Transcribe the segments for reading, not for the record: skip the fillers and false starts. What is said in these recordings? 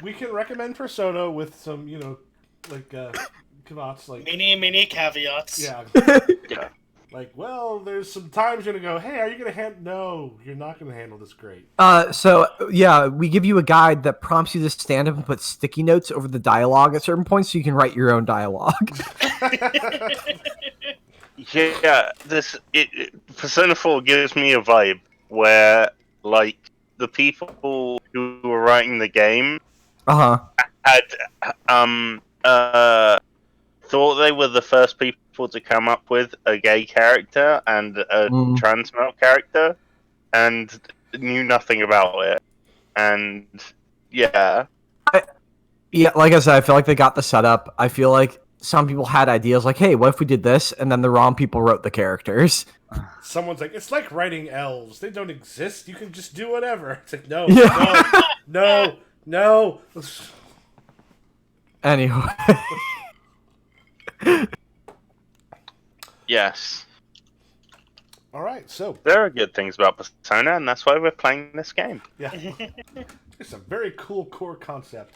we can recommend Persona with some, like caveats, like Mini caveats. yeah, Yeah. like there's some times you're gonna go, hey, are you gonna handle? No, you're not gonna handle this great. So yeah, we give you a guide that prompts you to stand up and put sticky notes over the dialogue at certain points so you can write your own dialogue. Yeah, Persona 4 gives me a vibe where, like, the people who were writing the game had thought they were the first people to come up with a gay character and a trans male character, and knew nothing about it. And yeah, Yeah, like I said, I feel like they got the setup. I feel like some people had ideas like, hey, what if we did this? And then the wrong people wrote the characters. Someone's like, it's like writing elves. They don't exist. You can just do whatever. It's like, no, Yeah. no. Anyway. yes. All right, so There are good things about Persona, and that's why we're playing this game. yeah, it's a very cool core concept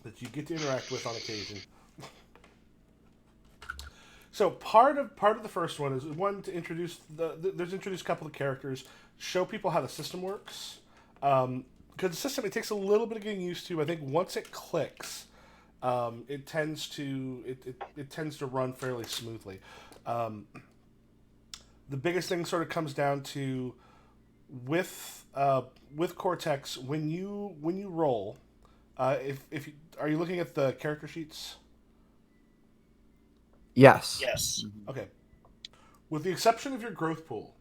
that you get to interact with on occasion. So part of the first one is one to introduce introduce a couple of characters, show people how the system works. Because the system, it takes a little bit of getting used to. I think once it clicks, it tends to run fairly smoothly. The biggest thing sort of comes down to with Cortex when you roll. If you, are you looking at the character sheets? Yes. Yes. Okay. With the exception of your growth pool,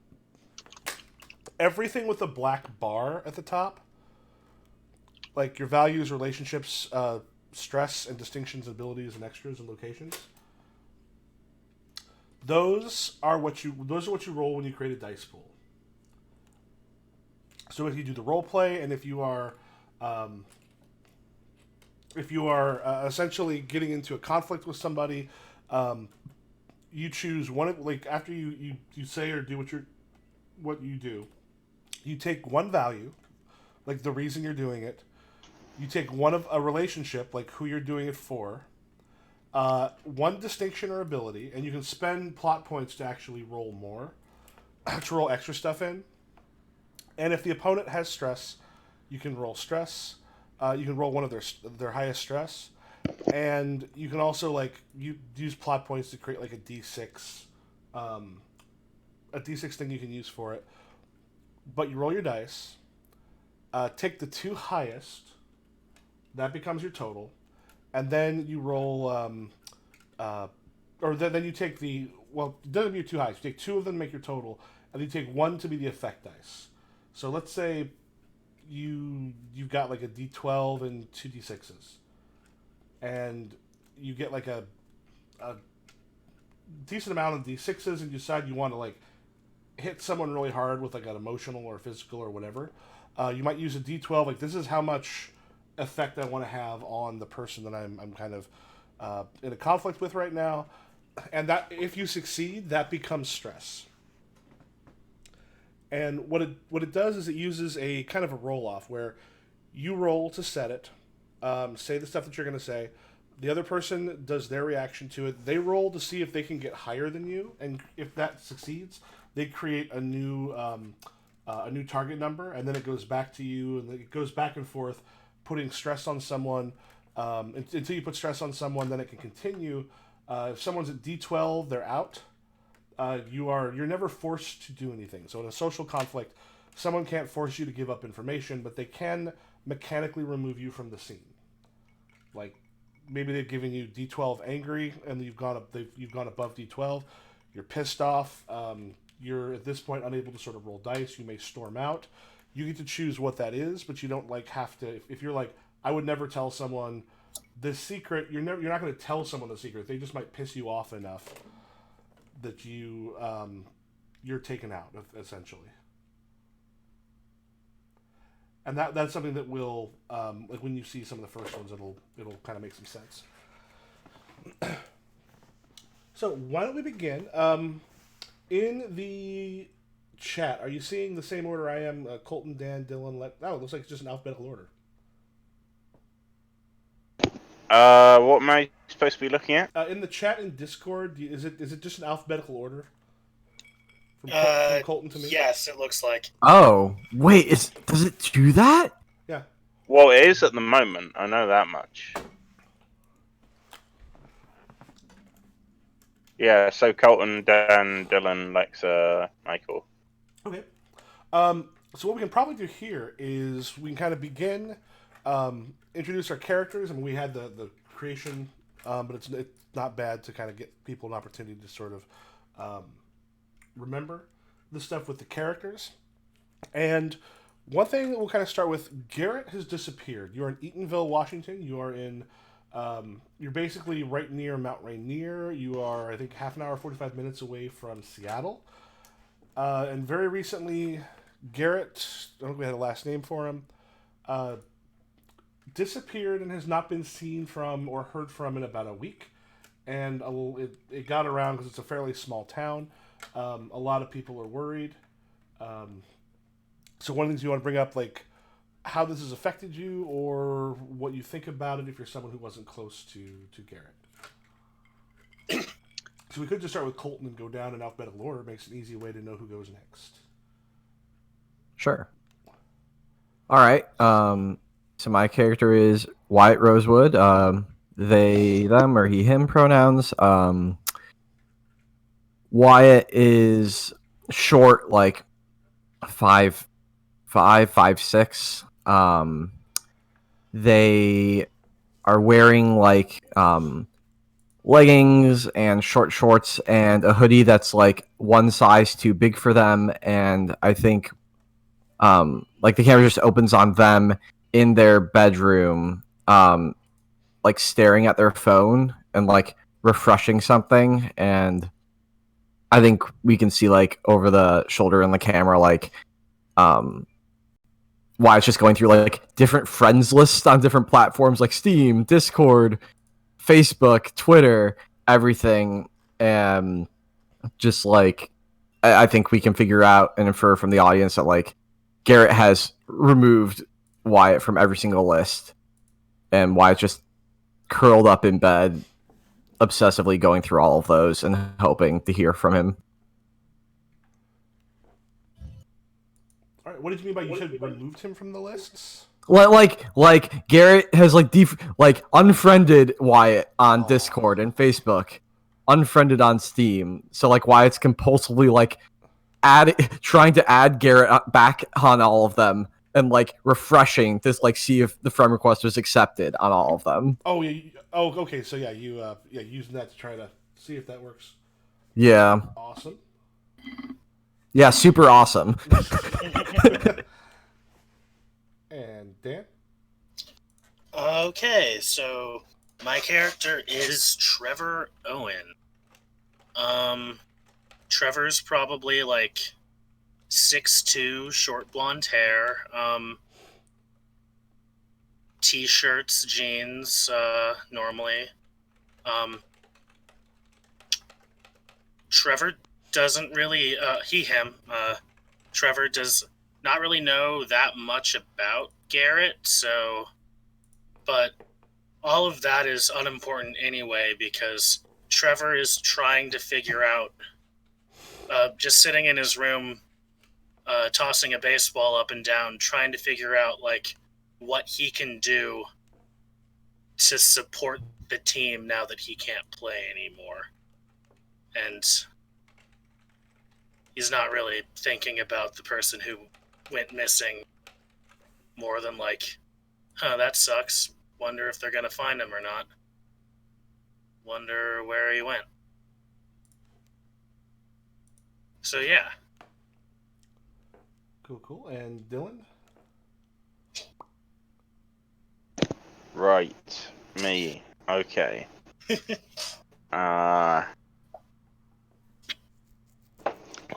everything with a black bar at the top, like your values, relationships, stress, and distinctions, abilities, and extras and locations, those are what you roll when you create a dice pool. So if you do the role play, and if you are essentially getting into a conflict with somebody, you choose one of, like, after you say or do what you do, you take one value, like the reason you're doing it. You take one of a relationship, like who you're doing it for, one distinction or ability, and you can spend plot points to actually roll more, to roll extra stuff in. And if the opponent has stress, you can roll stress. You can roll one of their highest stress, and you can also you use plot points to create like a D6 thing you can use for it. But you roll your dice, take the two highest, that becomes your total, and then you roll, or then you take it doesn't be too high. So you take two of them to make your total, and you take one to be the effect dice. So let's say you've got like a D12 and two D6s, and you get like a decent amount of D6s, and you decide you want to like hit someone really hard with like an emotional or physical or whatever. You might use a D12. Like, this is how much effect I want to have on the person that I'm kind of in a conflict with right now, and that if you succeed, that becomes stress. And what it does is it uses a kind of a roll off where you roll to set it, say the stuff that you're going to say. The other person does their reaction to it. They roll to see if they can get higher than you, and if that succeeds, they create a new target number, and then it goes back to you, and it goes back and forth, putting stress on someone until you put stress on someone. Then it can continue. If someone's at D12, they're out. You're never forced to do anything. So in a social conflict, someone can't force you to give up information, but they can mechanically remove you from the scene. Like, maybe they've given you D12 angry, and you've gone above D12. You're pissed off. You're at this point unable to sort of roll dice. You may storm out. You get to choose what that is, but you don't have to. If you're like, I would never tell someone this secret. You're not going to tell someone the secret. They just might piss you off enough that you're taken out, essentially. And that's something that will, like when you see some of the first ones, it'll kind of make some sense. So why don't we begin? In the chat, are you seeing the same order I am? Colton, Dan, Dylan, it looks like it's just an alphabetical order. What am I supposed to be looking at? In the chat in Discord, is it just an alphabetical order from Colton to me? Yes, it looks like. Oh, wait, does it do that? Yeah. Well, it is at the moment. I know that much. Yeah, so Colton, Dan, Dylan, Lexa, Michael. Okay. So what we can probably do here is we can kind of begin, introduce our characters. I mean, we had the creation, but it's not bad to kind of get people an opportunity to sort of remember the stuff with the characters. And one thing that we'll kind of start with, Garrett has disappeared. You're in Eatonville, Washington. You are in, you're basically right near Mount Rainier. You are, I think, half an hour, 45 minutes away from Seattle. And very recently, Garrett, I don't think we had a last name for him, disappeared and has not been seen from or heard from in about a week. And it got around because it's a fairly small town. A lot of people are worried. So one of the things you want to bring up, like how this has affected you or what you think about it if you're someone who wasn't close to Garrett. So we could just start with Colton and go down in alphabetical order. It makes an easy way to know who goes next. Sure. All right. So my character is Wyatt Rosewood. They, them, or he, him pronouns. Wyatt is short, like 5'5", 5'6". They are wearing like leggings and short shorts and a hoodie that's like one size too big for them. And I think like the camera just opens on them in their bedroom, like staring at their phone and like refreshing something. And I think we can see like over the shoulder in the camera, like why it's just going through like different friends lists on different platforms like Steam, Discord, Facebook, Twitter, everything. And just like I think we can figure out and infer from the audience that like Garrett has removed Wyatt from every single list, and Wyatt just curled up in bed, obsessively going through all of those and hoping to hear from him. All right, what did you mean by you said removed him from the lists? Like Garrett has like unfriended Wyatt on Discord and Facebook, unfriended on Steam. So like Wyatt's compulsively like trying to add Garrett back on all of them and like refreshing to like see if the friend request was accepted on all of them. Oh yeah. Oh okay. So yeah, you using that to try to see if that works. Yeah. Awesome. Yeah, super awesome. And Dan? Okay, so my character is Trevor Owen. Trevor's probably like 6'2", short blonde hair, t-shirts, jeans, normally. Trevor doesn't really, Trevor does not really know that much about Garrett, so, but all of that is unimportant anyway, because Trevor is trying to figure out, just sitting in his room, tossing a baseball up and down, trying to figure out, like, what he can do to support the team now that he can't play anymore. And he's not really thinking about the person who went missing more than like, that sucks. Wonder if they're going to find him or not. Wonder where he went. So, yeah. Cool. And Dylan? Right. Me. Okay.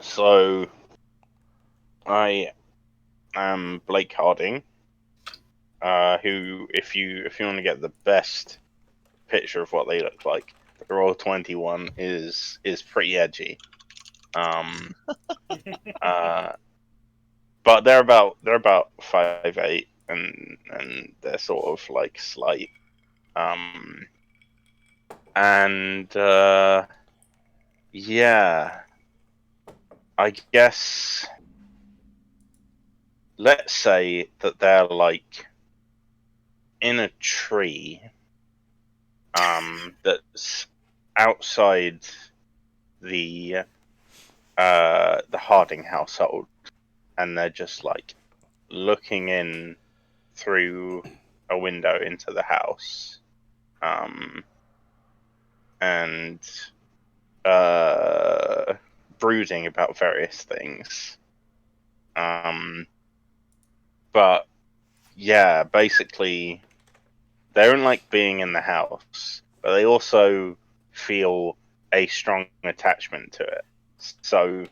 So, I am Blake Harding, who, if you want to get the best picture of what they look like, the Roll 21 is pretty edgy. But they're about 5'8", and they're sort of like slight. And yeah, I guess let's say that they're like in a tree that's outside the Harding household, and they're just like looking in through a window into the house, and brooding about various things. But yeah, basically, they don't like being in the house, but they also feel a strong attachment to it. So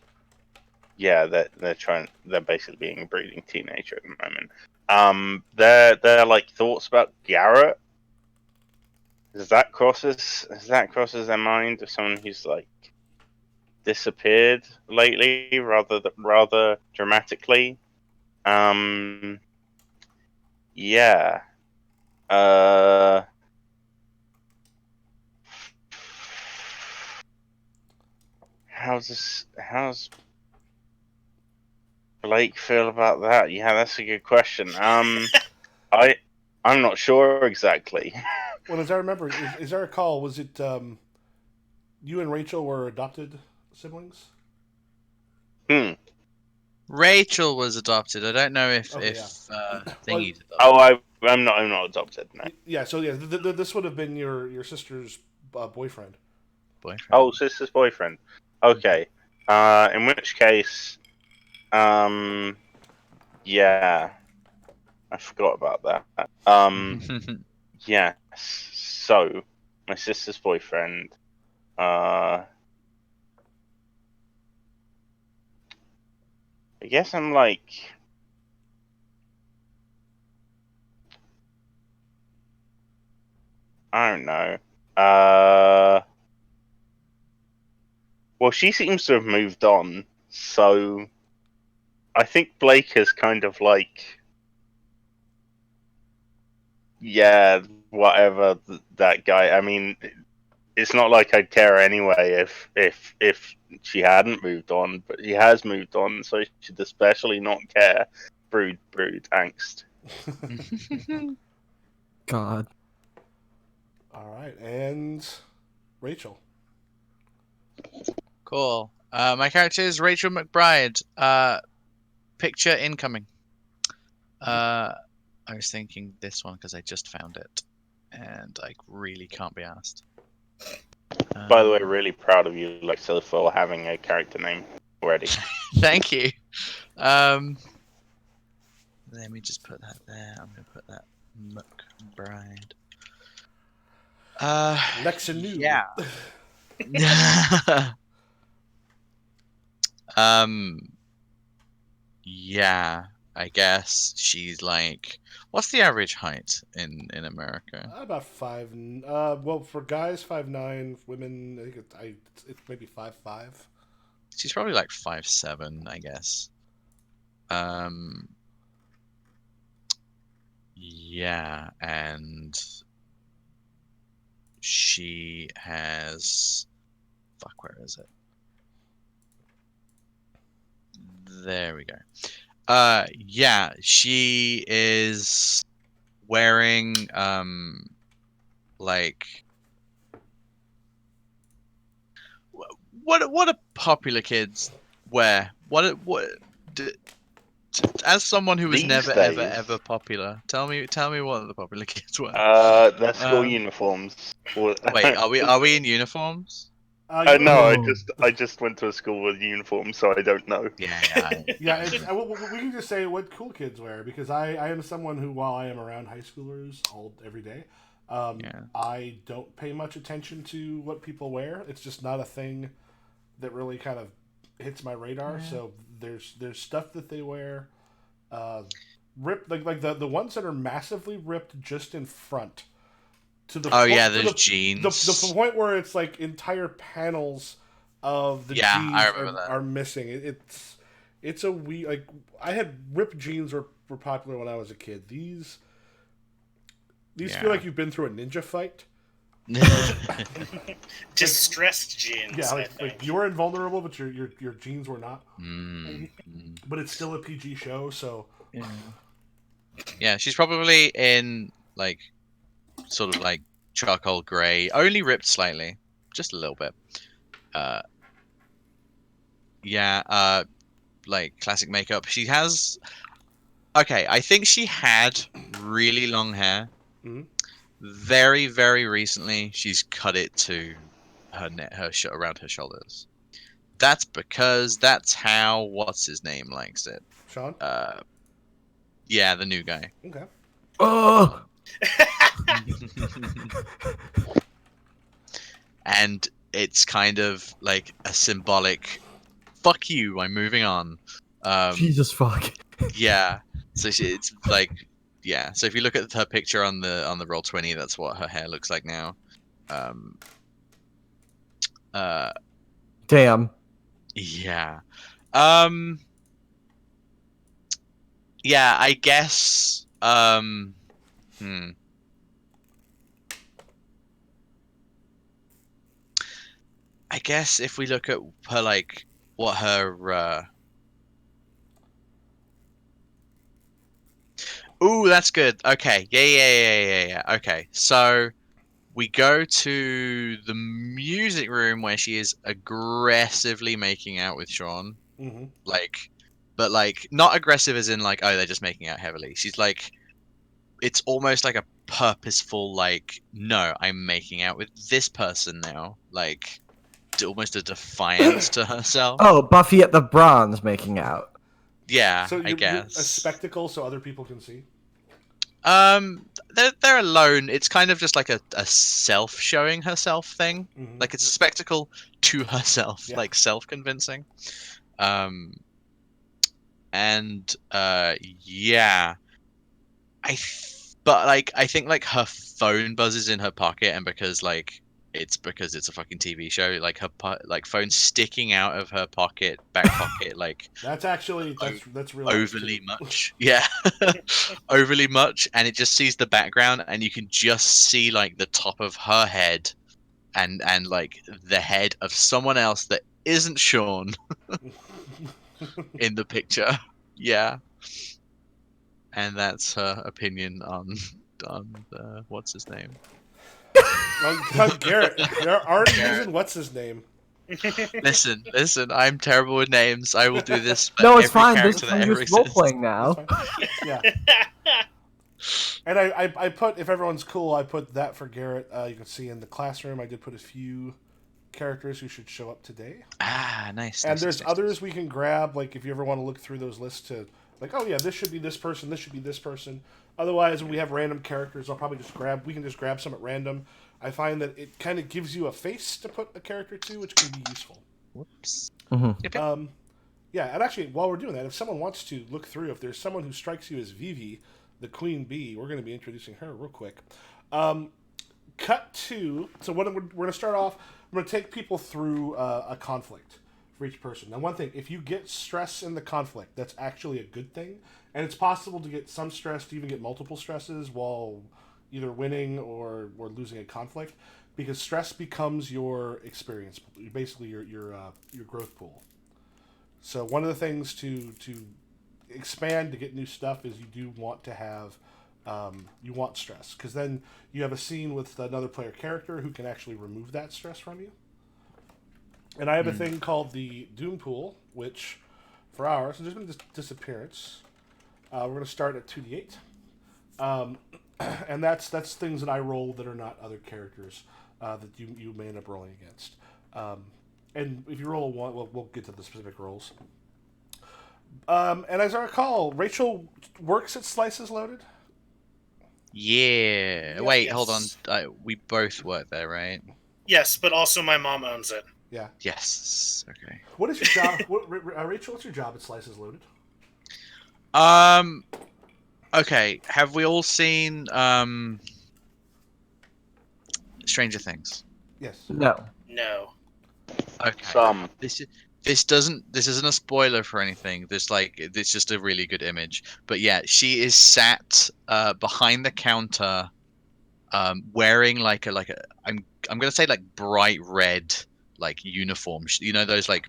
yeah, they're basically being a brooding teenager at the moment. Their like thoughts about Garrett. Does that crosses their mind of someone who's like disappeared lately, rather dramatically? Yeah. How's Blake feel about that? Yeah, that's a good question. I'm not sure exactly. Well, as I remember, as I recall, was it you and Rachel were adopted siblings? Rachel was adopted. I don't know if Okay, yeah. Well, Thingy's adopted. Oh, I'm not adopted. No. yeah. So yeah, this would have been your sister's boyfriend. Boyfriend. Oh, sister's boyfriend. Okay. In which case, yeah, I forgot about that. Yes. So, my sister's boyfriend. I guess I'm like. I don't know. Well, she seems to have moved on, so I think Blake is kind of like, yeah, whatever that guy. I mean, it's not like I'd care anyway if she hadn't moved on, but she has moved on, so she should especially not care. Brood, angst. God. All right, and Rachel. Cool. My character is Rachel McBride. Picture incoming. I was thinking this one because I just found it, and I really can't be asked. By the way, really proud of you, Lexa, for having a character name already. Thank you. Let me just put that there. I'm gonna put that McBride. Lexa New. Yeah. Yeah, I guess she's like, what's the average height in America? About 5. Well, for guys 5'9", women I think it's maybe 5'5". She's probably like 5'7", I guess. Yeah, and she has, fuck, where is it? There we go. Yeah, she is wearing like what do popular kids wear? As someone who was These never days? ever popular, tell me what the popular kids wear. Their school uniforms. Wait, are we in uniforms? No, I just went to a school with uniforms, so I don't know. Yeah. Yeah, we can just say what cool kids wear, because I am someone who, while I am around high schoolers every day, I don't pay much attention to what people wear. It's just not a thing that really kind of hits my radar. Yeah. So there's stuff that they wear, ripped like the ones that are massively ripped just in front. To the those jeans. The point where it's like entire panels of the jeans are missing. It's a like I had ripped jeans were popular when I was a kid. These These feel like you've been through a ninja fight. Distressed jeans. Yeah, I think. like you were invulnerable, but your jeans were not. Mm. But it's still a PG show, so Yeah, she's probably in like sort of like charcoal grey, only ripped slightly, just a little bit. Like classic makeup. She has. Okay, I think she had really long hair. Mhm. Very, very recently, she's cut it to her around her shoulders. That's because that's how what's his name likes it. Sean. Yeah, the new guy. Okay. Oh, And it's kind of like a symbolic fuck you, I'm moving on. Jesus fuck. Yeah. So it's like so if you look at her picture on the Roll20, that's what her hair looks like now. Damn. Yeah. Yeah, I guess I guess if we look at her, like, what her... Ooh, that's good. Okay. Yeah. Okay. So, we go to the music room where she is aggressively making out with Sean. Mm-hmm. But, not aggressive as in, like, oh, they're just making out heavily. She's, like... It's almost like a purposeful, like, no, I'm making out with this person now. Like... almost a defiance to herself. Oh, Buffy at the Bronze making out. Yeah, So I you're guess. a spectacle so other people can see. They're alone. It's kind of just like a self showing herself thing. Mm-hmm. Like it's a spectacle to herself, Yeah. like self convincing. Yeah. But like I think like her phone buzzes in her pocket, and because it's a fucking TV show, like her phone sticking out of her back pocket, like That's actually that's really overly much. Yeah, overly much, and it just sees the background, and you can just see like the top of her head, and like the head of someone else that isn't Sean in the picture. Yeah. And that's her opinion on what's his name. Garrett, they're already using what's his name. Listen, I'm terrible with names. I will do this for No, it's every fine. character This that is ever just role exists. playing now. Yeah. And I put, if everyone's cool, I put that for Garrett. You can see in the classroom, I did put a few characters who should show up today. Ah, nice. And there's others we can grab, like if you ever want to look through those lists to, like, oh yeah, this should be this person, this should be this person. Otherwise, when we have random characters, we can just grab some at random. I find that it kind of gives you a face to put a character to, which can be useful. Whoops. Mm-hmm. Yeah, and actually, while we're doing that, if someone wants to look through, if there's someone who strikes you as Vivi, the Queen Bee, we're going to be introducing her real quick. Cut to, so what we're going to start off, I'm going to take people through a conflict for each person. Now, one thing, if you get stress in the conflict, that's actually a good thing. And it's possible to get some stress, to even get multiple stresses while either winning or losing a conflict, because stress becomes your experience, basically your growth pool. So one of the things to expand to get new stuff is you do want to have you want stress, because then you have a scene with another player character who can actually remove that stress from you. And I have a thing called the Doom Pool, which for ours, and there's been disappearance. We're going to start at 2d8. And that's things that I roll that are not other characters that you may end up rolling against. And if you roll a 1, we'll get to the specific rolls. And as I recall, Rachel works at Slices Loaded? Yeah. Yes. Wait, hold on. We both work there, right? Yes, but also my mom owns it. Yeah. Yes. Okay. What is your job? Rachel, what's your job at Slices Loaded? Okay. Have we all seen Stranger Things? Yes. No. No. Okay. Some. This isn't a spoiler for anything. It's just a really good image. But yeah, she is sat behind the counter wearing like a I'm gonna say like bright red like uniform. You know those like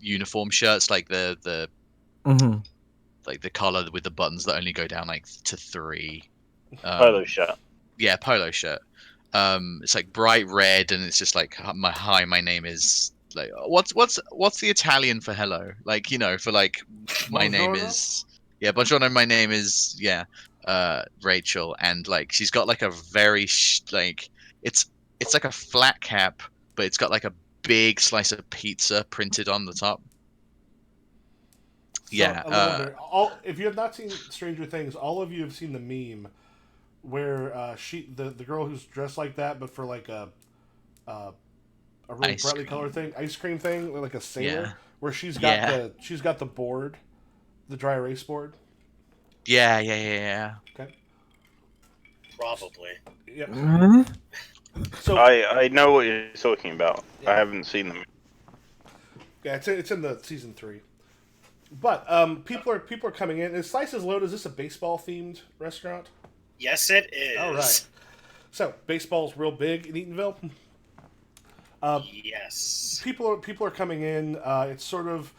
uniform shirts, like the Mm-hmm. like the color with the buttons that only go down like to 3. Polo shirt. Yeah, polo shirt. It's like bright red, and it's just like my name is like what's the Italian for hello? Like, you know, for like my name Buongiorno? is buongiorno. My name is Rachel, and like she's got like a very like it's like a flat cap, but it's got like a big slice of pizza printed on the top. So, Yeah. a little bit. If you have not seen Stranger Things, all of you have seen the meme where the girl who's dressed like that, but for like a really Ice brightly cream. colored thing, ice cream thing, like a sailor, Yeah. where she's got Yeah. the board, the dry erase board. Yeah. Okay. Probably. Yeah. Mm-hmm. So I know what you're talking about. Yeah. I haven't seen them. yeah, it's in the season 3. But people are coming in. Is Slices Load? Is this a baseball themed restaurant? Yes, it is. All right. So baseball's real big in Eatonville. Yes. People are coming in. It's sort of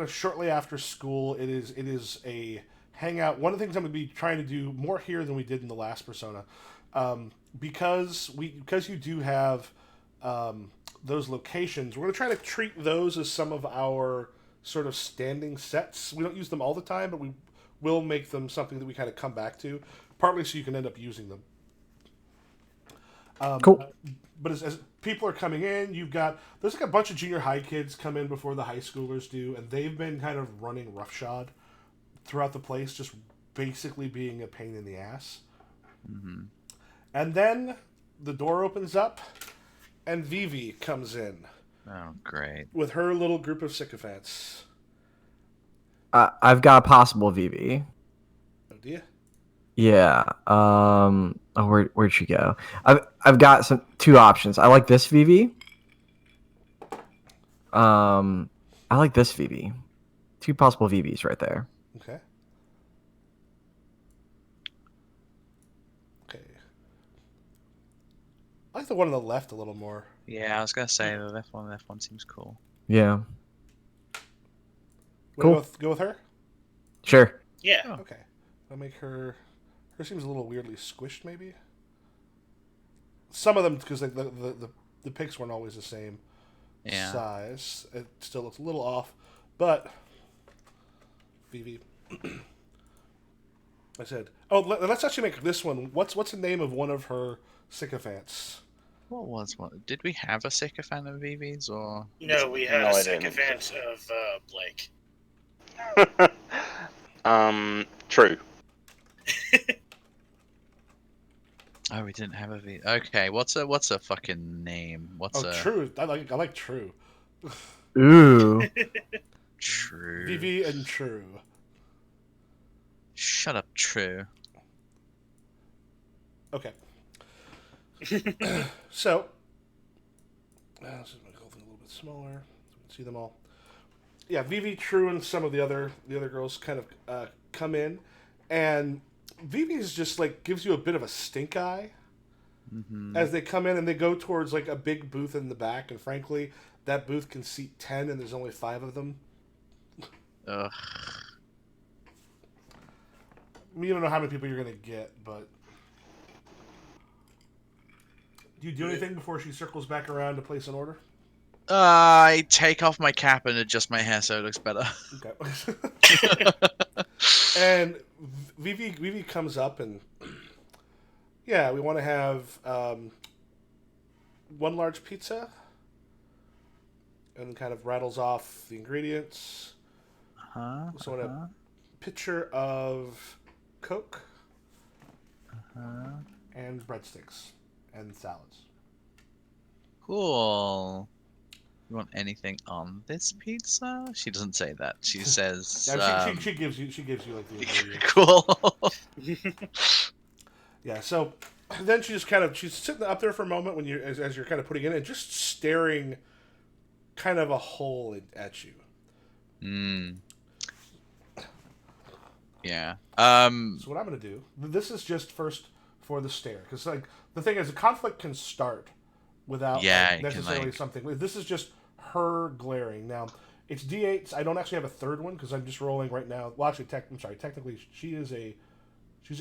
shortly after school. It is a hangout. One of the things I'm going to be trying to do more here than we did in the last Persona, because you do have those locations. We're going to try to treat those as some of our sort of standing sets. We don't use them all the time, but we will make them something that we kind of come back to, partly so you can end up using them. Cool. But as people are coming in, there's like a bunch of junior high kids come in before the high schoolers do, and they've been kind of running roughshod throughout the place, just basically being a pain in the ass. Mm-hmm. And then the door opens up, and Vivi comes in Oh, great. with her little group of sycophants. I've got a possible VV. Oh dear. Yeah. Oh, where'd she go? I've got two options. I like this VV. I like this VV. Two possible VVs right there. Okay. Okay. I like the one on the left a little more. Yeah, I was gonna say the left one seems cool. Yeah. Wanna Cool. Go with her? Sure. Yeah. Oh. Okay. I'll make her. Her seems a little weirdly squished, maybe. Some of them, because like the pics weren't always the same size. It still looks a little off, but Vivi. I said, oh, let's actually make this one. What's the name of one of her sycophants? What was one? Did we have a sycophant of VVs or? No, we had No, a I didn't. sycophant of Blake. True. Oh, we didn't have a V. Okay, what's a fucking name? What's a True. I like True. Ooh. True? Vivi and True. Shut up, True. Okay. So, let's just make the whole thing a little bit smaller so we can see them all. Yeah, Vivi, True, and some of the other girls kind of come in, and Vivi is just like gives you a bit of a stink eye as they come in, and they go towards like a big booth in the back, and frankly, that booth can seat 10, and there's only 5 of them. Ugh. You don't know how many people you're gonna get, but do you do anything before she circles back around to place an order? I take off my cap and adjust my hair so it looks better. Okay. And Vivi comes up and yeah, we want to have one large pizza, and kind of rattles off the ingredients. So a pitcher of Coke and breadsticks and salads. Cool. You want anything on this pizza? She doesn't say that. She says. Yeah, she gives you like the ingredients. Cool. Yeah, so then she's sitting up there for a moment when as you're kind of putting it in, and just staring kind of a hole at you. Yeah. So what I'm going to do, this is just first for the stare, because like the thing is, a conflict can start without Yeah, necessarily something. This is just her glaring. Now it's D8s. I don't actually have a third one because I'm just rolling right now. Well, actually, I'm sorry. Technically, she's a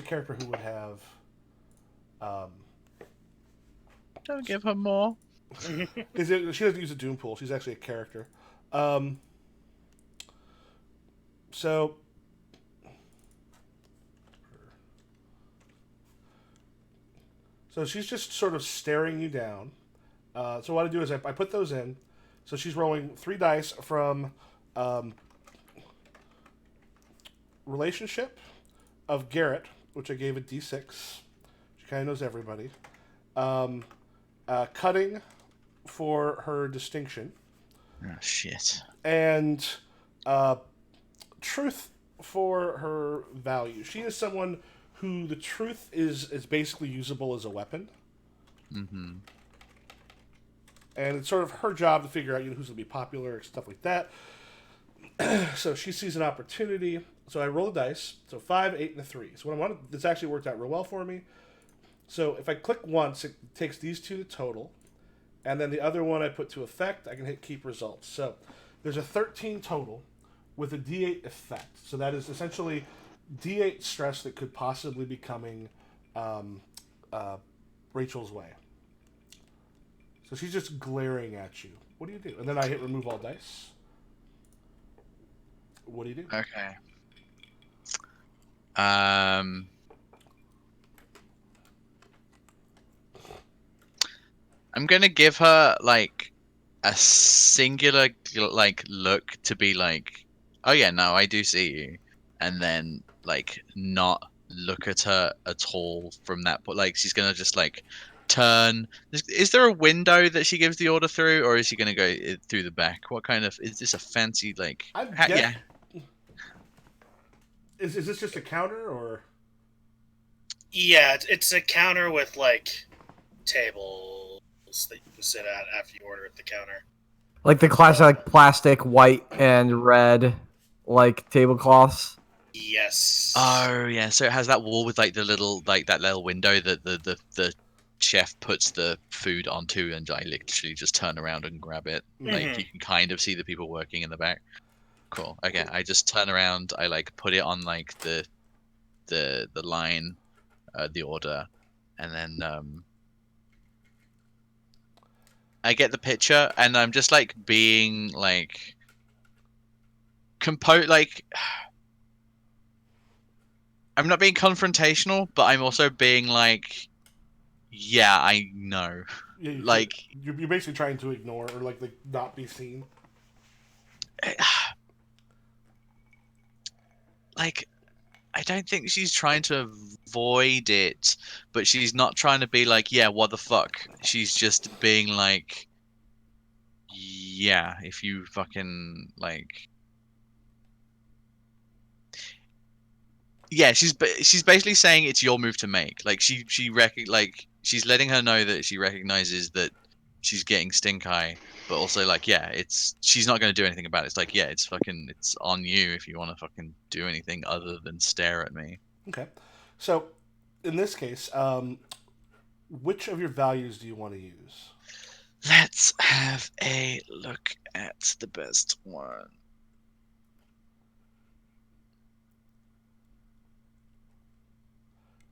character who would have. Don't give her more. She doesn't use a doom pool. She's actually a character. So. So she's just sort of staring you down. So what I do is I put those in. So she's rolling 3 dice from relationship of Garrett, which I gave a D6. She kind of knows everybody. Cutting for her distinction. Oh, shit. And truth for her value. She is someone who the truth is basically usable as a weapon. Mm-hmm. And it's sort of her job to figure out who's going to be popular and stuff like that. So she sees an opportunity. So I roll the dice. So 5, 8, and a 3. So what I want, this actually worked out real well for me. So if I click once, it takes these 2 to total. And then the other one I put to effect. I can hit keep results. So there's a 13 total with a D8 effect. So that is essentially D8 stress that could possibly be coming Rachel's way. So she's just glaring at you. What do you do? And then I hit remove all dice. What do you do? Okay. I'm gonna give her like a singular like look to be like, oh yeah, no, I do see you, and then like not look at her at all from that point. Like she's gonna just like turn. Is there a window that she gives the order through, or is she gonna go through the back? What kind of is this a fancy like? Yeah. Is this just a counter or? Yeah, it's a counter with like tables that you can sit at after you order at the counter. Like the classic like plastic white and red like tablecloths. Yes. Oh yeah, so it has that wall with like the little like that little window that the chef puts the food onto, and I literally just turn around and grab it. Like you can kind of see the people working in the back. Cool. Okay, I just turn around. I like put it on like the line, the order, and then I get the picture, and I'm just like being like like. I'm not being confrontational, but I'm also being like, yeah, I know. Yeah, like you're basically trying to ignore or like not be seen. Like, I don't think she's trying to avoid it, but she's not trying to be like, yeah, what the fuck. She's just being like, yeah, if you fucking like. Yeah, she's basically saying it's your move to make. Like she's letting her know that she recognizes that she's getting stink eye, but also like she's not going to do anything about it. It's like it's on you if you want to fucking do anything other than stare at me. Okay, so in this case, which of your values do you want to use? Let's have a look at the best one.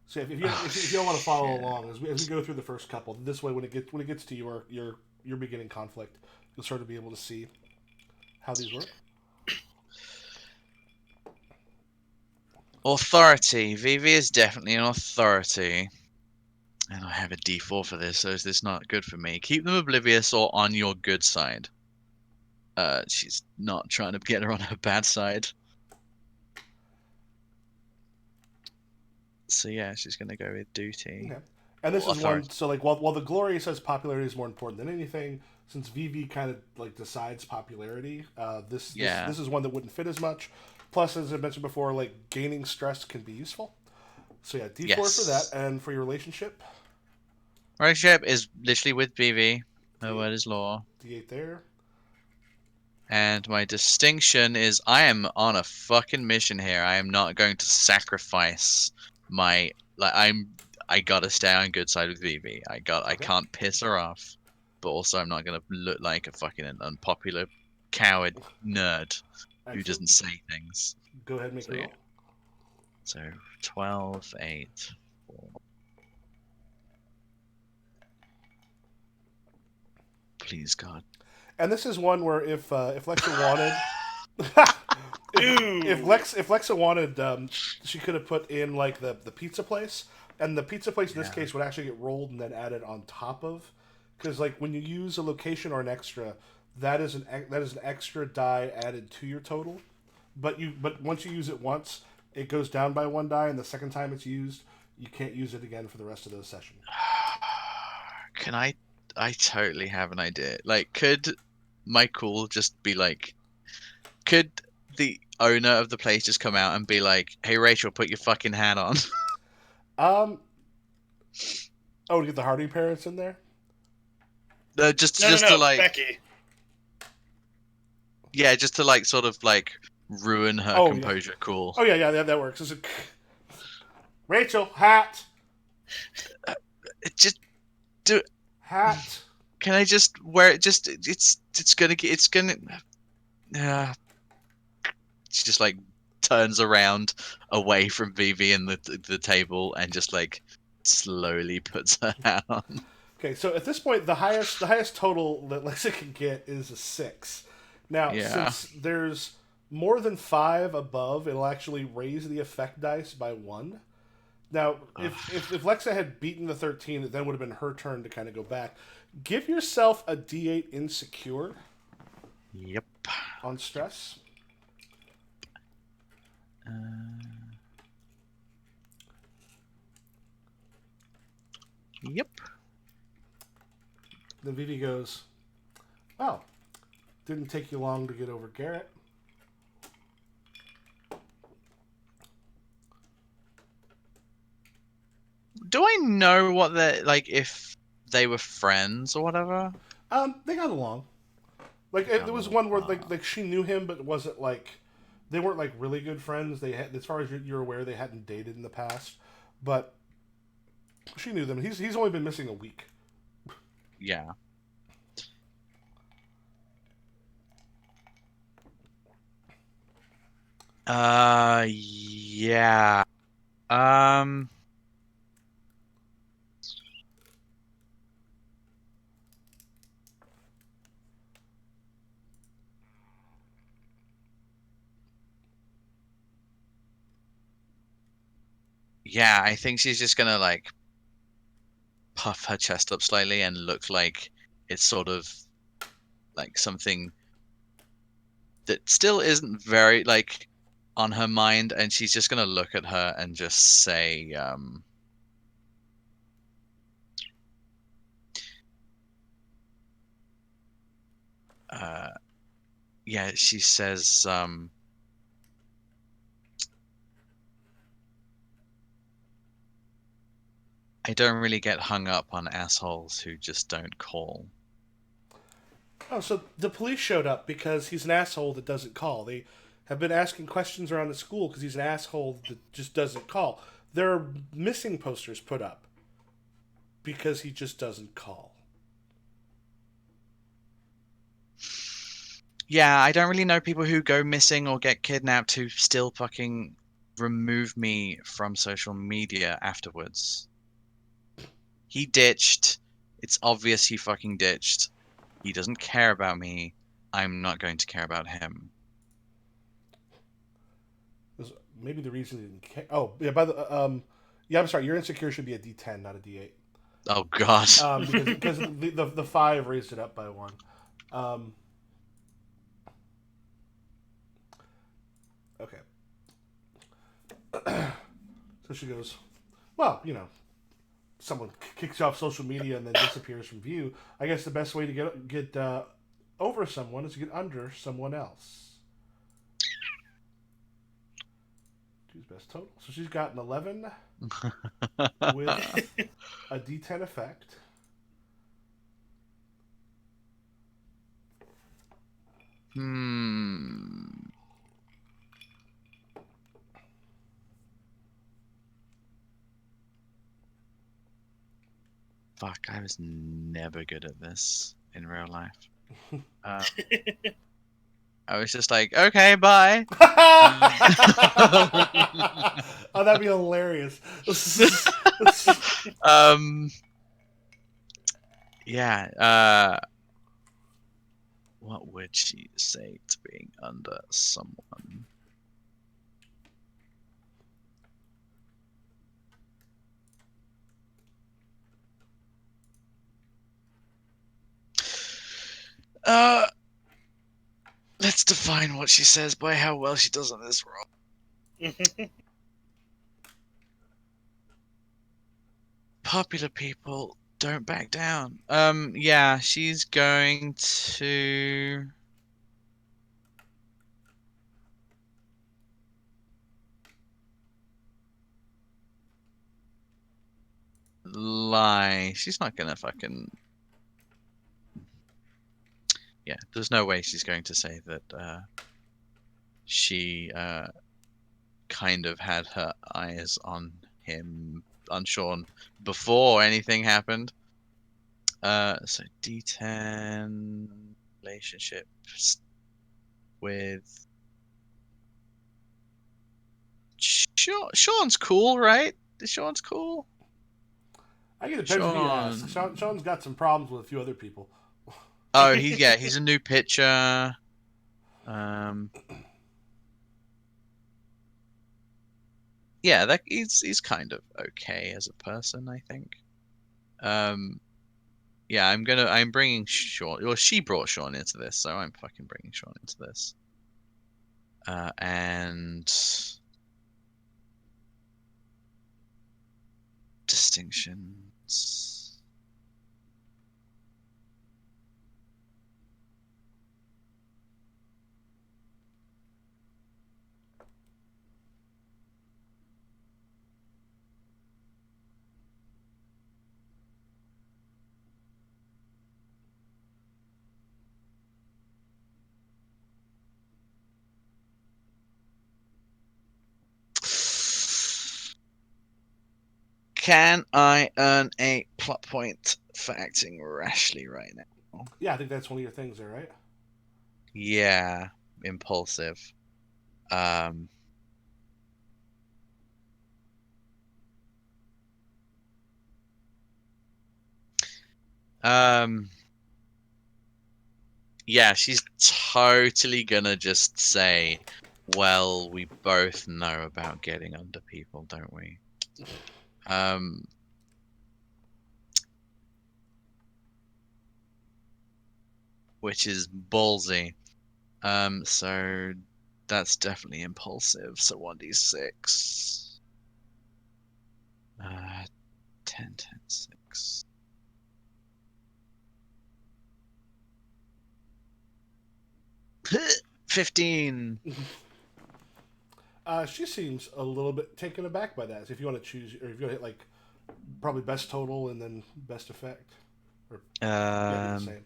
So if you don't want to follow along as we go through the first couple, this way when it gets to your beginning conflict, you'll sort of be able to see how these work. Authority. Vivi is definitely an authority. And I have a D4 for this, so is this not good for me? Keep them oblivious or on your good side. She's not trying to get her on her bad side. So yeah, she's gonna go with duty. Okay. And this is one. So like while the glory says popularity is more important than anything, since VV kind of like decides popularity, this is one that wouldn't fit as much. Plus, as I mentioned before, like gaining stress can be useful. So yeah, D4 for that, and for your relationship. Relationship is literally with BV. Her word is law. D8 there. And my distinction is I am on a fucking mission here. I am not going to sacrifice my I gotta stay on good side with Vivi. I Okay. can't piss her off. But also I'm not gonna look like a fucking unpopular coward nerd who Excellent. doesn't say things. Go ahead and make So, a yeah. roll. So 12, 8, 4. Please God. And this is one where if Lexa wanted, if Lexa wanted, she could have put in like the pizza place, and the pizza place in this case would actually get rolled and then added on top of, because like when you use a location or an extra, that is an extra die added to your total, but once you use it once, it goes down by 1 die, and the second time it's used, you can't use it again for the rest of the session. Can I totally have an idea. Like, could Michael just be like, could the owner of the place just come out and be like, "Hey, Rachel, put your fucking hat on." Oh, to get the Hardy parents in there? just No, to like, Becky. yeah, just to like sort of like ruin her composure. Yeah. Cool. Oh yeah, that works. Is it Rachel hat? Just do. Hat. Can I just wear it? Just it's gonna. She just like turns around away from Vivi and the table and just like slowly puts her hat on. Okay, so at this point, the highest total that Lexa can get is a 6. Now, since there's more than 5 above, it'll actually raise the effect dice by 1. Now, if Lexa had beaten the 13, it then would have been her turn to kind of go back. Give yourself a D8 insecure. Yep. On stress. Yep. Then Vivi goes, "Oh, didn't take you long to get over Garrett." Do I know what they're like, if they were friends or whatever? They got along. Like there was one where like she knew him, but it wasn't like they weren't like really good friends. They had, as far as you're aware, they hadn't dated in the past, but she knew them. He's only been missing a week. Yeah. Yeah. Yeah, I think she's just gonna like puff her chest up slightly and look like it's sort of like something that still isn't very like on her mind, and she's just gonna look at her and just say, yeah, she says, I don't really get hung up on assholes who just don't call. Oh, so the police showed up because he's an asshole that doesn't call. They have been asking questions around the school because he's an asshole that just doesn't call. There are missing posters put up because he just doesn't call. Yeah, I don't really know people who go missing or get kidnapped who still fucking remove me from social media afterwards. He ditched. It's obvious he fucking ditched. He doesn't care about me. I'm not going to care about him. Maybe the reason he didn't care. Oh, yeah. Yeah. I'm sorry. Your insecure should be a D10, not a D8. Oh God. Because the 5 raised it up by 1. Okay. So she goes, well, someone kicks you off social media and then disappears from view. I guess the best way to get over someone is to get under someone else. Choose best total. So she's got an 11 with a D10 effect. Fuck, I was never good at this in real life. I was just like, okay, bye. Oh, that'd be hilarious. Yeah. What would she say to being under someone? Let's define what she says by how well she does on this role. Popular people don't back down. Yeah, she's going to lie. She's not gonna fucking. Yeah, there's no way she's going to say that she kind of had her eyes on him, on Sean, before anything happened. So D10 relationship with Sean. Sean's cool, right? Sean's cool. I get it depends who you ask. Sean's got some problems with a few other people. Oh, he's a new pitcher. Yeah, that he's kind of okay as a person, I think. Yeah, I'm bringing Sean. Well, she brought Sean into this, so I'm fucking bringing Sean into this. And distinctions. Can I earn a plot point for acting rashly right now? Yeah, I think that's one of your things there, right? Yeah, impulsive. Yeah, she's totally gonna just say, well, we both know about getting under people, don't we? Which is ballsy. So that's definitely impulsive. So 1d6. 10, 10, 6. $15. She seems a little bit taken aback by that. So if you want to choose, or if you want to hit like probably best total and then best effect, or yeah, the same.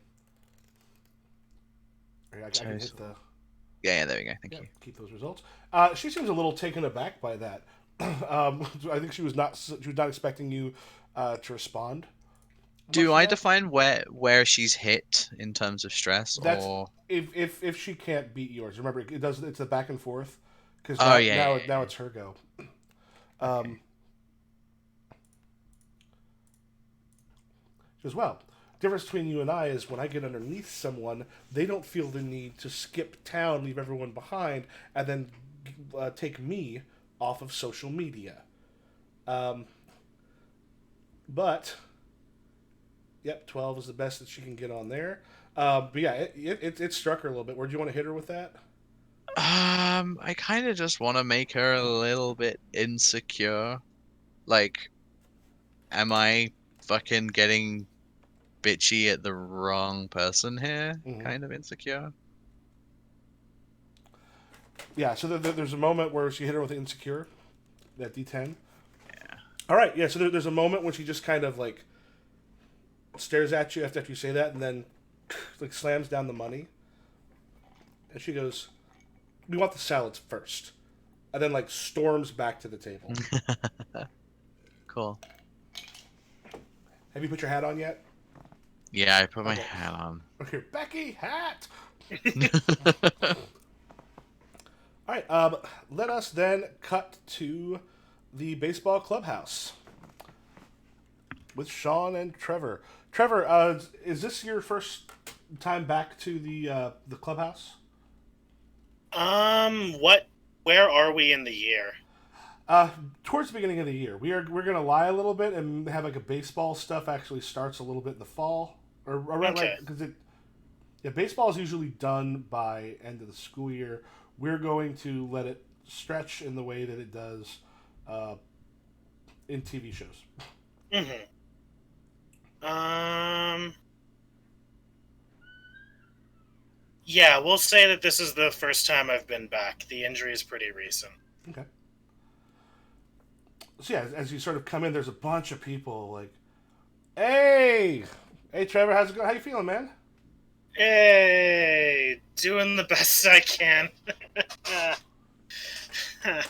I can hit the. Yeah, there we go. Thank you. Keep those results. She seems a little taken aback by that. I think she was not expecting you to respond. Do I define where she's hit in terms of stress? That's or if she can't beat yours. Remember, it's the back and forth. Because now it's her go. Okay. She goes, well, the difference between you and I is when I get underneath someone, they don't feel the need to skip town, leave everyone behind, and then take me off of social media. But, yep, 12 is the best that she can get on there. But yeah, it struck her a little bit. Where do you want to hit her with that? I kind of just want to make her a little bit insecure. Like, am I fucking getting bitchy at the wrong person here? Mm-hmm. Kind of insecure. Yeah, so there's a moment where she hit her with insecure, that D10. Yeah. All right, yeah, so there's a moment when she just kind of, like, stares at you after you say that, and then, like, slams down the money. And she goes, "We want the salads first," and then like storms back to the table. Cool. Have you put your hat on yet? Yeah, I put my Okay. hat on. Okay, Becky, hat. All right. Let us then cut to the baseball clubhouse with Sean and Trevor. Trevor, is this your first time back to the clubhouse? What? Where are we in the year? Towards the beginning of the year, we're gonna lie a little bit and have like a baseball stuff actually starts a little bit in the fall, or right, Okay. because baseball is usually done by end of the school year. We're going to let it stretch in the way that it does in TV shows. Mm-hmm. Yeah, we'll say that this is the first time I've been back. The injury is pretty recent. Okay. So yeah, as you sort of come in, there's a bunch of people like, "Hey, Trevor, how's it going? How you feeling, man?" Hey, doing the best I can. Hey,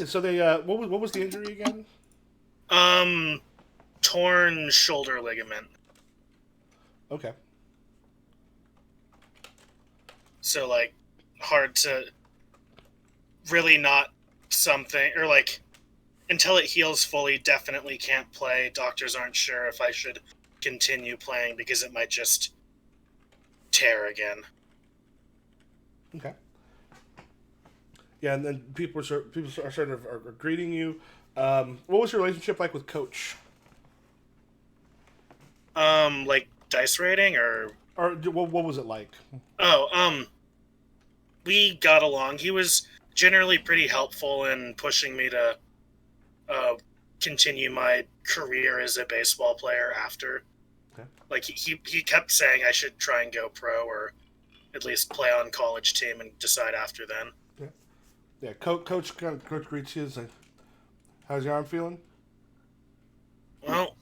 so they what was the injury again? Torn shoulder ligament. Okay. So like hard to really not something or like until it heals fully, definitely can't play. Doctors aren't sure if I should continue playing because it might just tear again. Okay. Yeah, and then people are sort of greeting you. What was your relationship like with Coach? Like dice rating or what was it like? we got along. He was generally pretty helpful in pushing me to continue my career as a baseball player after. Okay. Like he kept saying I should try and go pro or at least play on college team and decide after then. Yeah. Coach greets you. Like, how's your arm feeling? Well,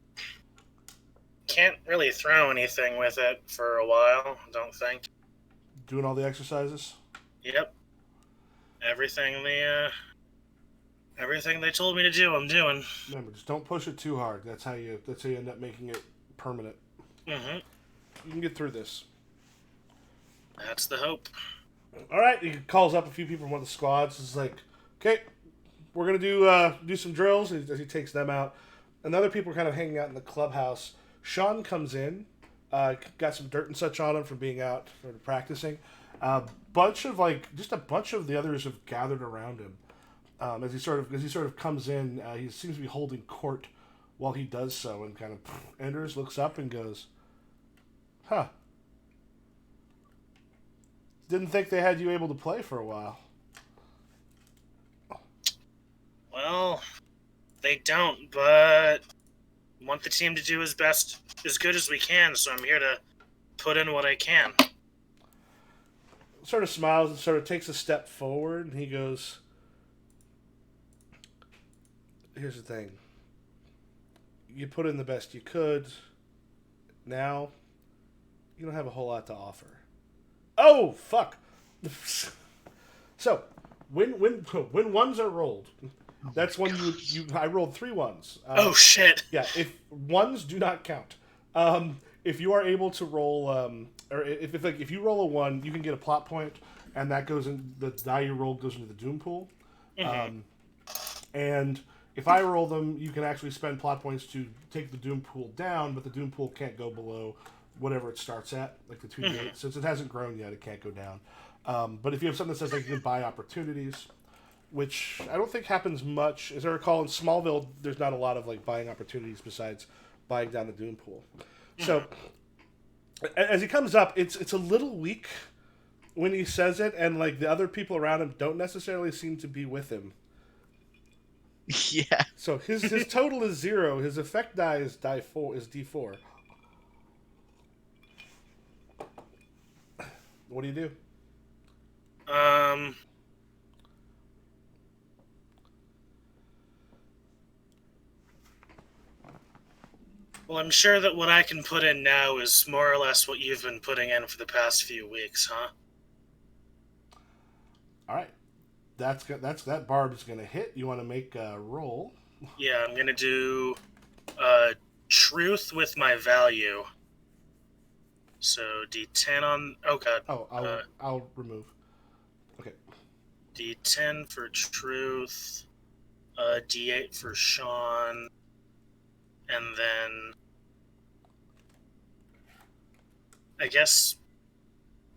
can't really throw anything with it for a while, don't think. Doing all the exercises? Yep. Everything they told me to do, I'm doing. Remember, just don't push it too hard. That's how you end up making it permanent. Mm-hmm. You can get through this. That's the hope. All right. He calls up a few people from one of the squads. It's like, okay, we're gonna do some drills as he takes them out. And the other people are kind of hanging out in the clubhouse. Sean comes in, got some dirt and such on him from being out sort of practicing. A bunch of the others have gathered around him. As he sort of comes in, he seems to be holding court while he does so, and kind of enters, looks up, and goes, "Huh. Didn't think they had you able to play for a while." Well, they don't, but want the team to do as good as we can, so I'm here to put in what I can. Sort of smiles and sort of takes a step forward, and he goes, "Here's the thing. You put in the best you could. Now, you don't have a whole lot to offer." Oh, fuck. So, when ones are rolled, that's when I rolled 3 ones. Oh shit! Yeah, if ones do not count. If you are able to roll, or if you roll a 1, you can get a plot point, and that goes in the die you rolled goes into the doom pool. Mm-hmm. And if I roll them, you can actually spend plot points to take the doom pool down, but the doom pool can't go below whatever it starts at, like the 2d8. Mm-hmm. Since it hasn't grown yet, it can't go down. But if you have something that says like you can buy opportunities, which I don't think happens much. As I recall, in Smallville, there's not a lot of like buying opportunities besides buying down the doom pool. Mm-hmm. So as he comes up, it's a little weak when he says it, and like the other people around him don't necessarily seem to be with him. Yeah. So his total is 0. His effect die is D4. What do you do? Well, I'm sure that what I can put in now is more or less what you've been putting in for the past few weeks, huh? All right. That barb's gonna hit. You want to make a roll? Yeah, I'm gonna do truth with my value. So D10 on. Oh god. Oh, I'll remove. Okay. D10 for truth. D8 for Sean, and then I guess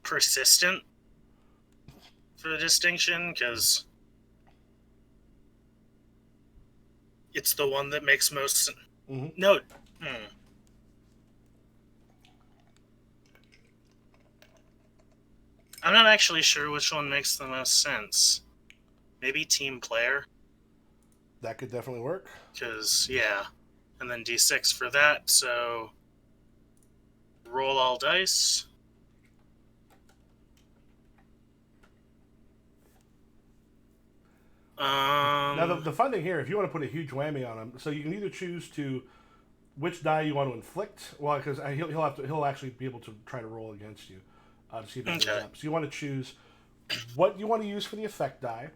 persistent for the distinction because it's the one that makes most. Mm-hmm. No. I'm not actually sure which one makes the most sense. Maybe team player? That could definitely work. Because, yeah. And then D6 for that, so roll all dice. Now, the fun thing here, if you want to put a huge whammy on him, so you can either choose to which die you want to inflict. Well, because he'll actually be able to try to roll against you to see if it goes up. So you want to choose what you want to use for the effect die.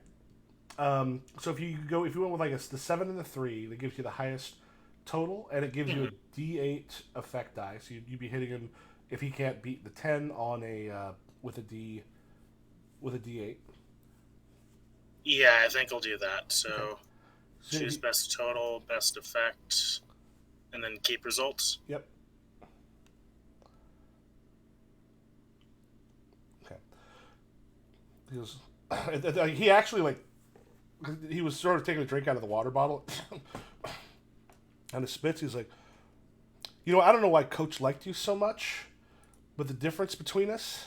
So if you went with like the 7 and the 3, that gives you the highest total, and it gives you a D8 effect die. So you'd be hitting him if he can't beat the 10 on with a D8. Yeah, I think I'll do that. So Okay. choose best total, best effect, and then keep results. Yep. Okay. He actually he was sort of taking a drink out of the water bottle, and it spits. He's like, I don't know why Coach liked you so much, but the difference between us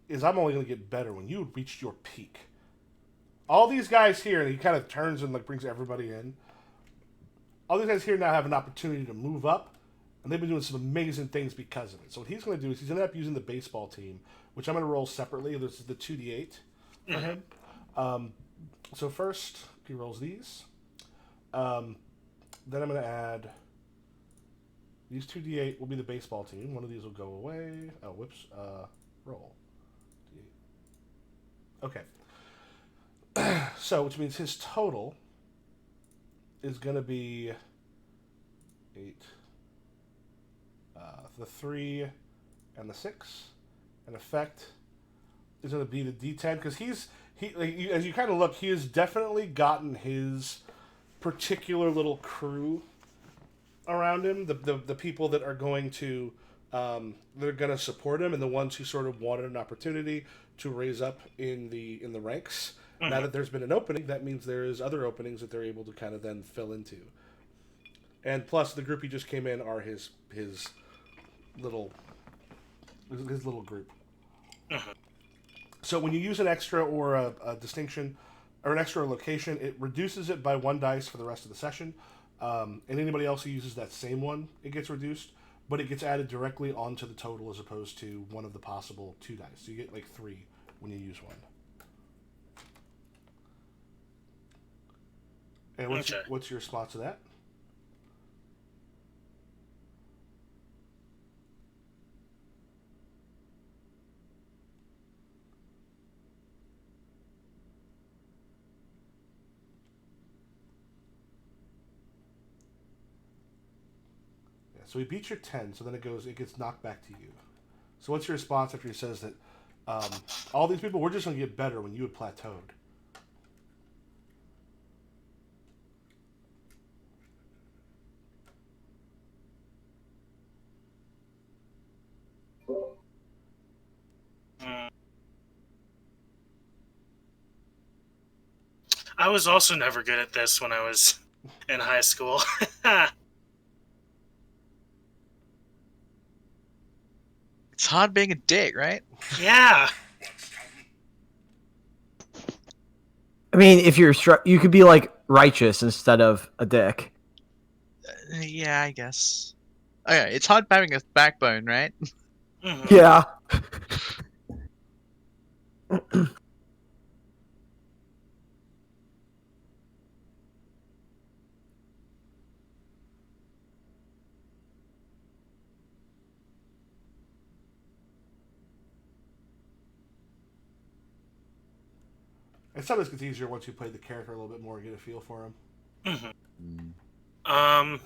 is I'm only going to get better when you reached your peak. All these guys here, and he kind of turns and brings everybody in. All these guys here now have an opportunity to move up, and they've been doing some amazing things because of it. So what he's going to do is he's going to end up using the baseball team, which I'm going to roll separately. This is the 2d8 for him. So first, he rolls these. Then I'm going to add these 2d8 will be the baseball team. One of these will go away. Oh, whoops. Roll. D8. Okay. So, which means his total is going to be 8. The 3 and the 6. And effect is going to be the D10 because as you kind of look, he has definitely gotten his particular little crew around him. The people that are going to support him, and the ones who sort of wanted an opportunity to raise up in the ranks. Mm-hmm. Now that there's been an opening, that means there is other openings that they're able to kind of then fill into. And plus, the group he just came in are his little group. Mm-hmm. So when you use an extra or a distinction or an extra location, it reduces it by 1 dice for the rest of the session. And anybody else who uses that same one, it gets reduced, but it gets added directly onto the total as opposed to one of the possible 2 dice. So you get 3 when you use one. And what's your response to that? Yeah, so he beats your 10, so then it gets knocked back to you. So what's your response after he says that all these people, we're just going to get better when you had plateaued? I was also never good at this when I was in high school. It's hard being a dick, right? Yeah. I mean, if you could be righteous instead of a dick. Yeah, I guess. Okay, it's hard having a backbone, right? Mm-hmm. Yeah. And sometimes it gets easier once you play the character a little bit more, get a feel for him. Mm-hmm.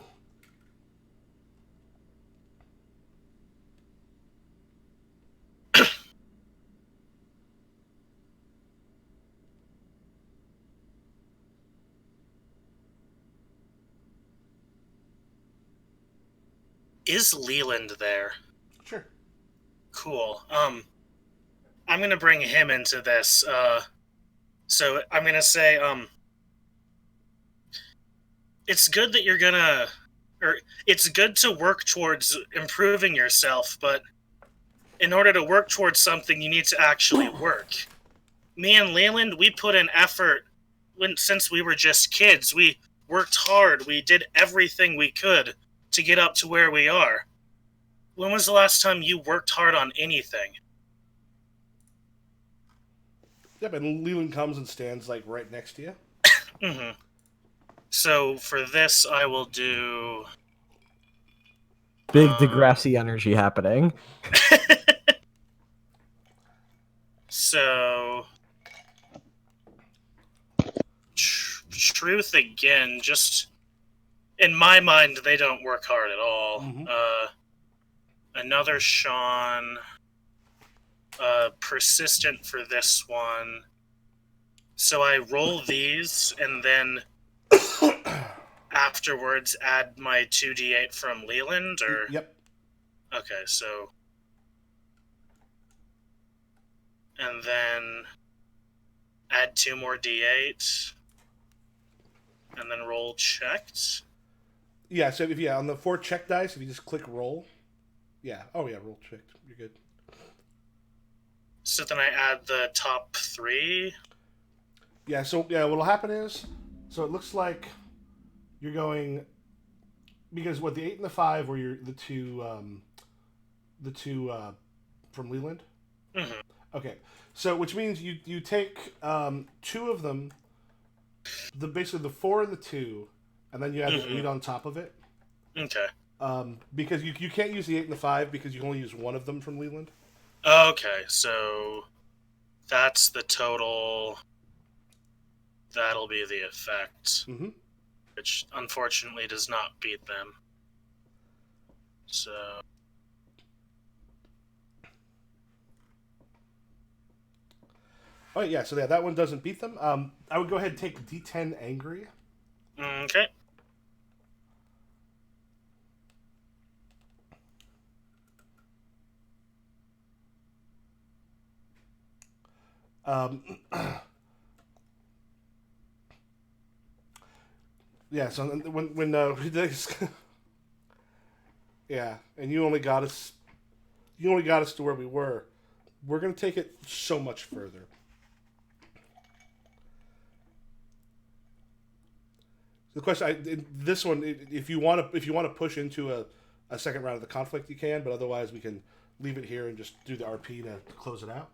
Is Leland there? Sure. Cool. I'm gonna bring him into this. So I'm gonna say, it's good that it's good to work towards improving yourself, but in order to work towards something, you need to actually work. Me and Leland, we put in effort since we were just kids. We worked hard. We did everything we could to get up to where we are. When was the last time you worked hard on anything? Yep, and Leland comes and stands like right next to you. Mm-hmm. So for this, I will do big Degrassi energy happening. So truth again. Just in my mind, they don't work hard at all. Mm-hmm. Another Sean. Persistent for this one. So I roll these and then afterwards add my 2d8 from Leland, or? Yep. Okay, so. And then add 2 more d8. And then roll checked. Yeah, so if on the 4 check dice, if you just click roll. Yeah. Oh yeah, roll checked. You're good. So then I add the top 3. Yeah, so what'll happen is, so it looks like you're going, because what, the 8 and the 5 were the two from Leland? Mm-hmm. Okay, so which means you take 2 of them, basically the 4 and the 2, and then you add the 8 on top of it. Okay. Because you can't use the 8 and the 5 because you can only use one of them from Leland. Okay, so that's the total. That'll be the effect, which unfortunately does not beat them. So. Oh yeah, so that one doesn't beat them. I would go ahead and take D10 angry. Okay. Yeah, so when yeah, and you only got us to where we were. We're gonna take it so much further. The question, this one, if you want to push into a second round of the conflict, you can, but otherwise we can leave it here and just do the RP to close it out.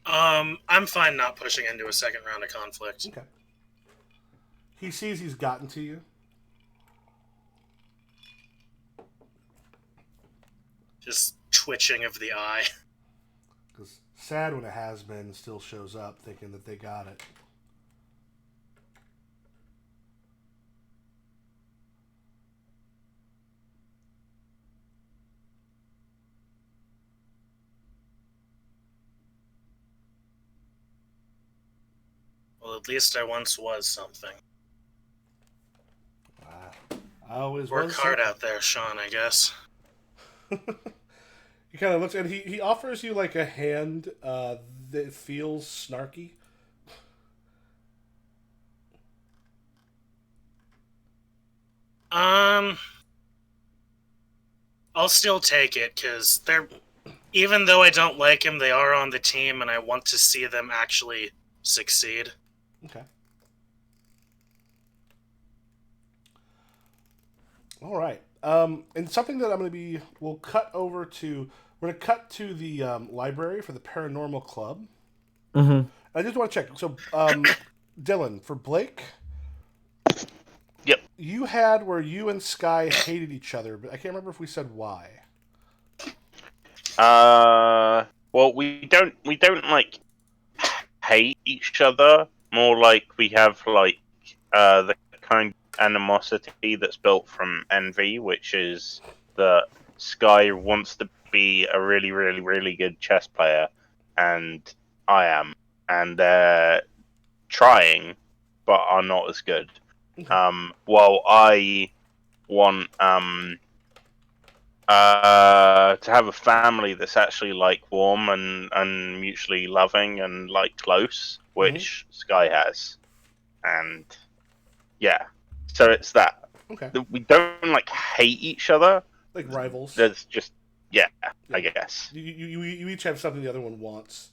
I'm fine not pushing into a second round of conflict. Okay. He sees he's gotten to you. Just twitching of the eye. Because sad when a has-been still shows up thinking that they got it. Well, at least I once was something. I always work was hard something. out there, Sean, I guess. He kind of looks, and he offers you like a hand that feels snarky. I'll still take it, because even though I don't like him, they are on the team, and I want to see them actually succeed. Okay. All right. And something that we'll cut over to, we're going to cut to the library for the Paranormal Club. Mm-hmm. I just want to check. So, Dylan, for Blake. Yep. You had where you and Sky hated each other, but I can't remember if we said why. Well, we don't like hate each other, more like we have like the kind of animosity that's built from envy, which is that Sky wants to be a really, really, really good chess player, and I am, and they're trying, but are not as good. While I want to have a family that's actually like warm and mutually loving and like close, which Sky has, and yeah, so it's that. Okay. We don't like hate each other, Like rivals. there's just I guess You each have something the other one wants.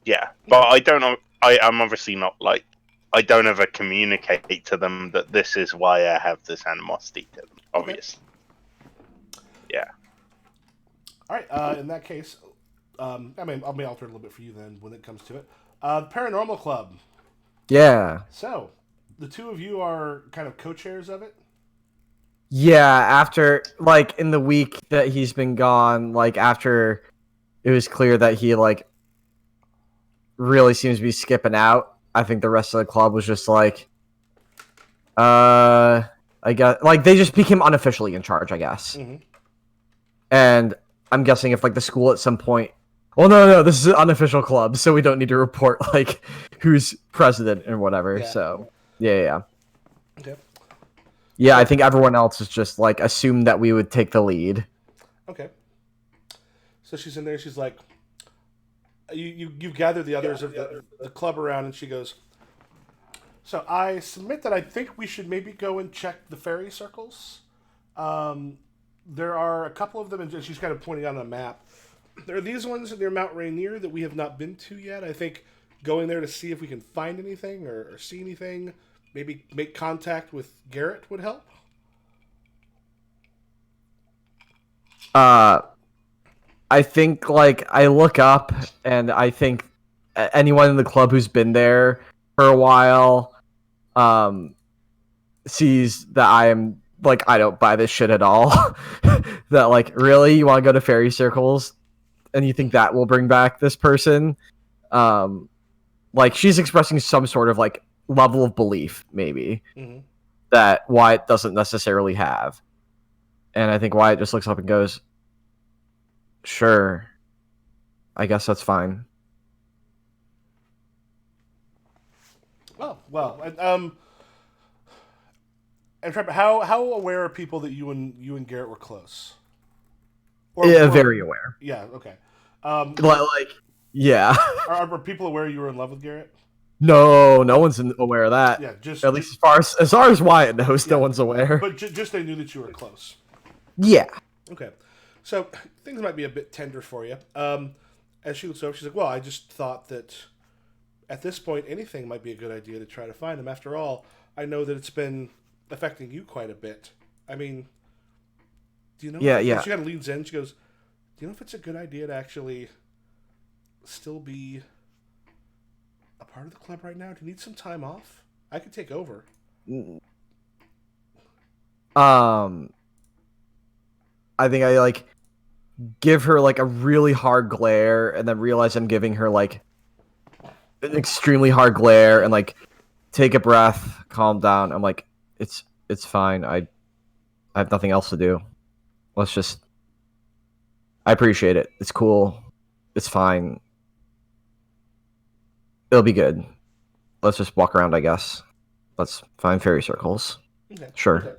but I don't know. I'm obviously not like, I don't ever communicate to them that this is why I have this animosity to them, obviously. All right. In that case, I may alter it a little bit for you then when it comes to it. Paranormal Club. Yeah. So, the two of you are kind of co-chairs of it? Yeah, after, like, in the week that he's been gone, like, after it was clear that he, like, really seems to be skipping out, I think the rest of the club was just like, I guess, like, they just became unofficially in charge, I guess. And I'm guessing if, like, the school at some point, well, no, this is an unofficial club, so we don't need to report, like, who's president or whatever, so, yeah. Okay. Yeah, I think everyone else is just, like, assumed that we would take the lead. Okay. So she's in there, she's like, you've gathered the others of the club around, and she goes, so I submit that I think we should maybe go and check the fairy circles. There are a couple of them, and she's kind of pointing on a map. There are these ones near Mount Rainier that we have not been to yet. I think going there to see if we can find anything or see anything, maybe make contact with Garrett would help. I think, like, I look up, and I think anyone in the club who's been there for a while sees that I am, like, I don't buy this shit at all. That, like, really? You want to go to fairy circles? And you think that will bring back this person? Like, she's expressing some sort of, like, level of belief, maybe, that Wyatt doesn't necessarily have. And I think Wyatt just looks up and goes, sure. I guess that's fine. Well, and Trevor, how aware are people that you and Garrett were close? Very aware. Yeah. Okay. Like, yeah. Are people aware you were in love with Garrett? No one's aware of that. Yeah, just at least as far as Wyatt knows, no one's aware. But just they knew that you were close. Yeah. Okay. So things might be a bit tender for you. As she looks over, she's like, "Well, I just thought that at this point, anything might be a good idea to try to find him. After all, I know that it's been affecting you quite a bit. I mean, do you know?" Yeah. She kind of leans in. She goes, "Do you know if it's a good idea to actually still be a part of the club right now? Do you need some time off? I could take over." I think I, like, give her, like, a really hard glare, and then realize I'm giving her, like, an extremely hard glare, and, like, take a breath, calm down. I'm like, it's fine. I have nothing else to do. Let's just, I appreciate it. It's cool. It's fine. It'll be good. Let's just walk around, I guess. Let's find fairy circles. Okay. Sure. Okay.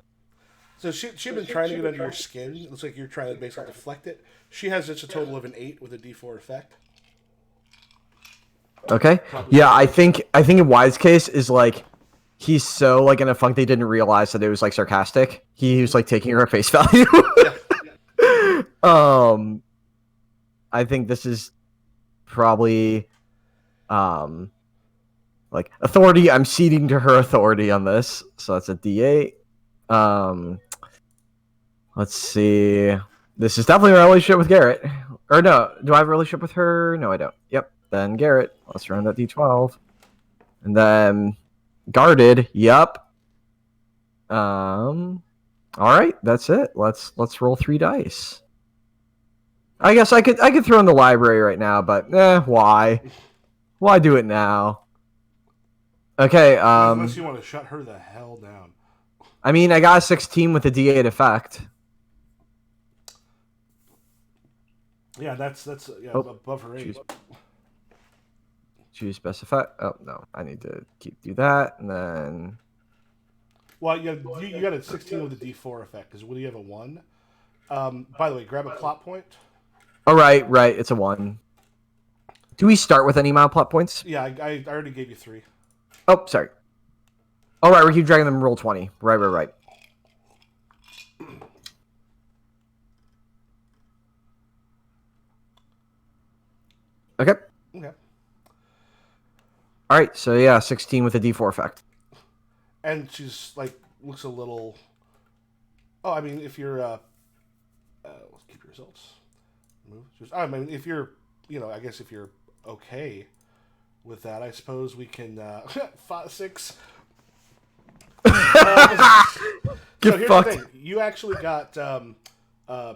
So she'd been trying to get under your skin. It looks like you're trying to basically deflect it. She has just a total of an 8 with a D4 effect. Okay. Yeah, I think in Wyatt's case is, like, he's so, like, in a funk they didn't realize that it was, like, sarcastic. He was, like, taking her at face value. I think this is probably like, authority. I'm ceding to her authority on this, so that's a D8. Let's see. This is definitely a relationship with Garrett. Or no, do I have a relationship with her? No, I don't. Yep. Then Garrett. Let's run that D12. And then guarded. Yep. All right, that's it. Let's roll 3 dice. I guess I could throw in the library right now, but why? Why do it now? Okay, Unless you want to shut her the hell down. I mean, I got a 16 with a D8 effect. Yeah, that's above her 8. Choose best effect. Oh no, I need to do that, and then. Well, you got a 16 with a D4 effect because you have a 1. By the way, grab a plot point. Oh right, it's a 1. Do we start with any amount of plot points? Yeah, I already gave you 3. Oh, sorry. All right, we keep dragging them roll 20. Right. Okay. All right, so yeah, 16 with a D4 effect. And she's like looks a little. Oh, I mean, if you're, let's keep your results. I mean, if you're, I guess if you're okay with that, I suppose we can 5, 6. So here's the thing: you actually got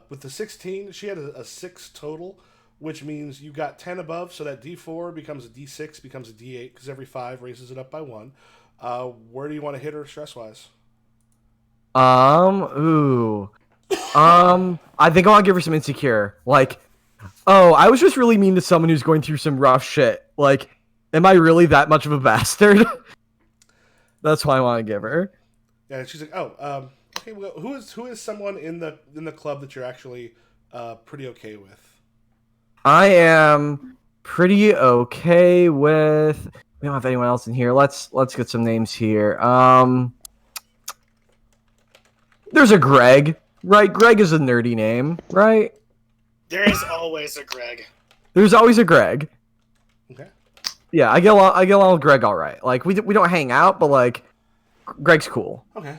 with the 16. She had a 6 total, which means you got 10 above. So that D4 becomes a D6, becomes a D8 because every 5 raises it up by 1. Where do you want to hit her stress wise? I think I want to give her some insecure. Like, oh, I was just really mean to someone who's going through some rough shit. Like, am I really that much of a bastard? That's why I want to give her. Yeah, she's like, oh, okay. Well, who is someone in the club that you're actually pretty okay with? I am pretty okay with. We don't have anyone else in here. Let's get some names here. There's a Greg, right? Greg is a nerdy name, right? There is always a Greg. There's always a Greg. Okay. Yeah, I get along with Greg all right. Like we don't hang out, but like Greg's cool. Okay.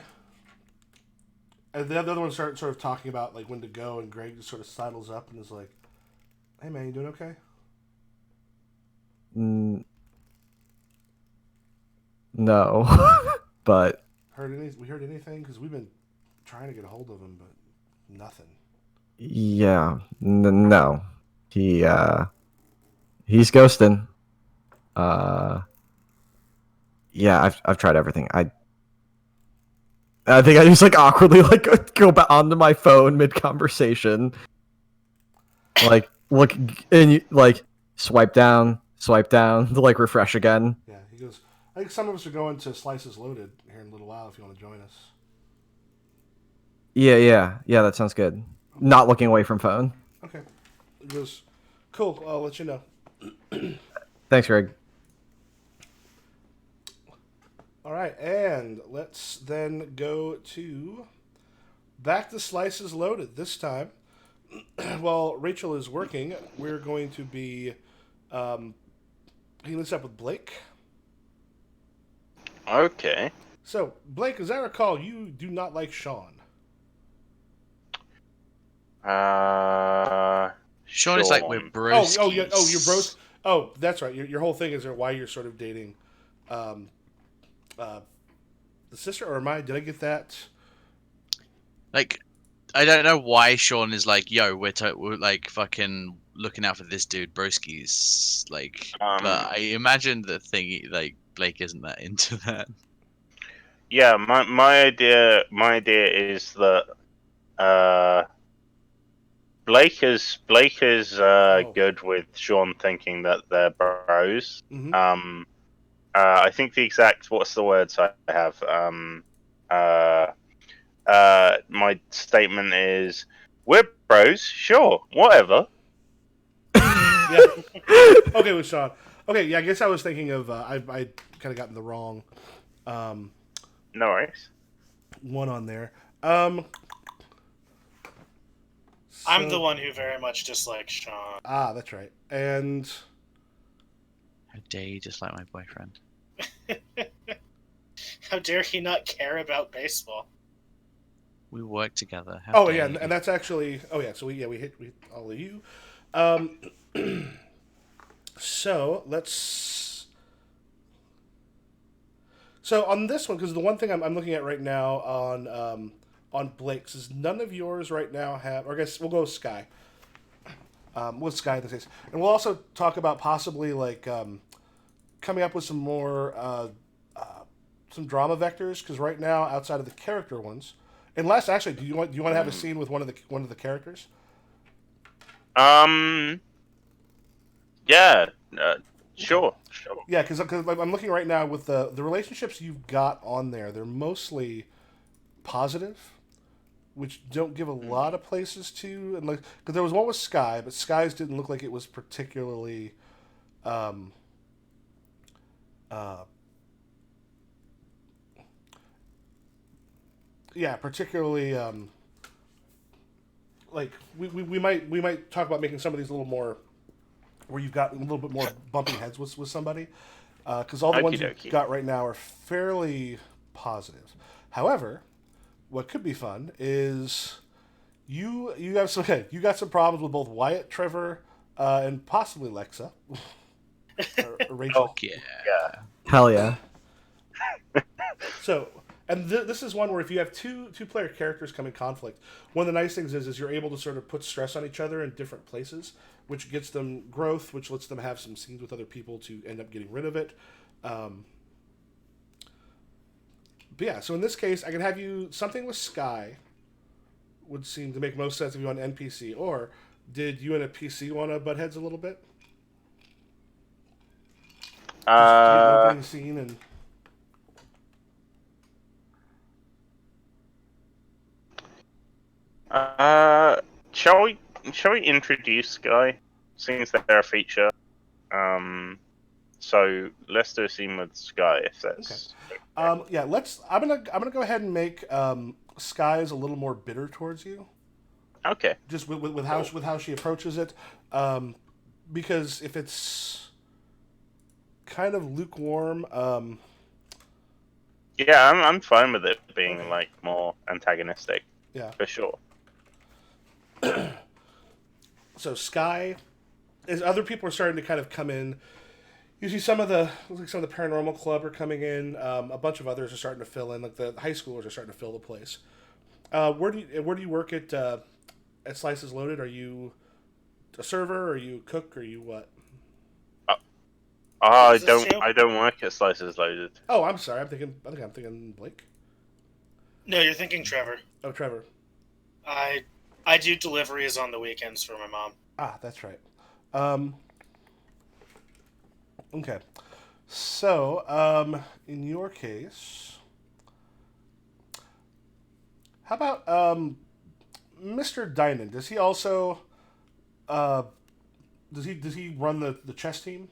And the other one start sort of talking about like when to go, and Greg just sort of sidles up and is like, "Hey man, you doing okay?" No, but we heard anything? Because we've been trying to get a hold of him, but nothing. Yeah, no, he's ghosting. Yeah, I've tried everything. I think I just like awkwardly like go back onto my phone mid conversation, like look and you like swipe down to like refresh again. Yeah, he goes. I think some of us are going to Slices Loaded here in a little while if you want to join us. Yeah, that sounds good. Not looking away from phone. Okay. He goes, cool, I'll let you know. Thanks, Greg. All right, and let's then go back to Slices Loaded. This time, while Rachel is working, we're going to be healing this up with Blake. Okay. So, Blake, as I recall, you do not like Sean. Sean is like we're broskies. You're bros. Oh, that's right. Your whole thing is why you're sort of dating, the sister, or did I get that? Like, I don't know why Sean is like, yo, we're like fucking looking out for this dude, broskies. Like, but I imagine the thing like Blake isn't that into that. Yeah, my idea is that Blake is good with Sean thinking that they're bros. Mm-hmm. I think the exact what's the words I have. My statement is we're bros, sure, whatever. Yeah. Okay, with Sean. Okay, yeah, I guess I was thinking of I kind of gotten the wrong. No worries. One on there. I'm the one who very much dislikes Sean. Ah, that's right. And how dare you dislike my boyfriend? How dare he not care about baseball? We work together. And that's actually. Oh yeah, so we hit all of you. So let's. So on this one, because the one thing I'm looking at right now on Blake's is none of yours right now have. Or I guess we'll go with Sky. With Sky in this case, and we'll also talk about possibly like coming up with some more some drama vectors, because right now, outside of the character ones, unless actually, do you want to have a scene with one of the characters? Yeah. Sure. Yeah, because I'm looking right now with the relationships you've got on there. They're mostly positive, which don't give a lot of places to. And like, because there was one with Sky, but Sky's didn't look like it was particularly. Um, uh, yeah, particularly. Like we might talk about making some of these a little more, where you've got a little bit more bumping heads with somebody, because all the ones you've got right now are fairly positive. However, what could be fun is you got some problems with both Wyatt, Trevor, and possibly Lexa, or Rachel. Yeah. Hell yeah. So, and this is one where if you have two player characters come in conflict, one of the nice things is you're able to sort of put stress on each other in different places, which gets them growth, which lets them have some scenes with other people to end up getting rid of it. But yeah, so in this case, I can have you something with Sky would seem to make most sense if you want an NPC, or did you and a PC want to butt heads a little bit? Just to get an opening scene and. Shall we introduce Sky, since they're a feature? So let's do a scene with Sky if that's. Okay. Yeah, let's. I'm gonna go ahead and make Sky's a little more bitter towards you. Okay. Just with how she approaches it, because if it's kind of lukewarm. Yeah, I'm fine with it being like more antagonistic. Yeah. For sure. So Sky, as other people are starting to kind of come in, you see some of the Paranormal Club are coming in. A bunch of others are starting to fill in. Like the high schoolers are starting to fill the place. Where do you work at Slices Loaded? Are you a server? Are you a cook? Are you what? I don't work at Slices Loaded. Oh, I'm sorry. I think I'm thinking Blake. No, you're thinking Trevor. Oh, Trevor. I do deliveries on the weekends for my mom. Ah, that's right. Okay. So, in your case, how about Mr. Dinan? Does he also does he run the chess team?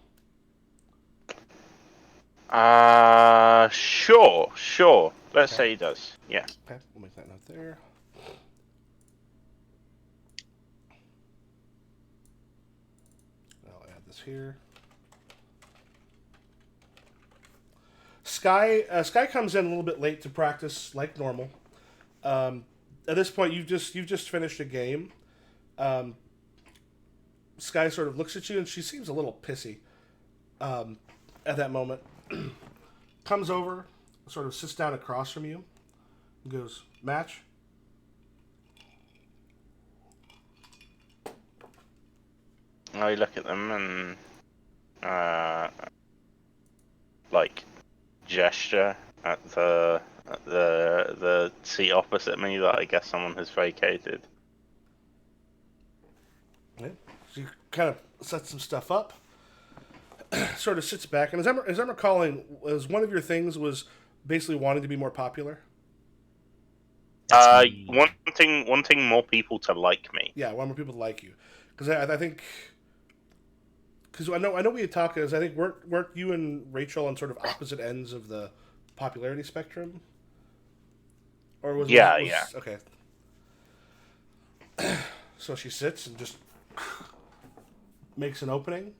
Sure. Let's say he does. Yeah. Okay, we'll make that note there. I'll add this here. Sky comes in a little bit late to practice, like normal. At this point, you've just finished a game. Sky sort of looks at you, and she seems a little pissy. At that moment, comes over, sort of sits down across from you, and goes, "Match." I look at them and like gesture at the seat opposite me that I guess someone has vacated. Okay. So you kind of set some stuff up, sort of sits back, and as I'm recalling, was one of your things was basically wanting to be more popular. Wanting more people to like me. Yeah, want more people to like you, because I think. Because I know we had talked. Because I think weren't you and Rachel on sort of opposite ends of the popularity spectrum, or was yeah. Okay. So she sits and just makes an opening,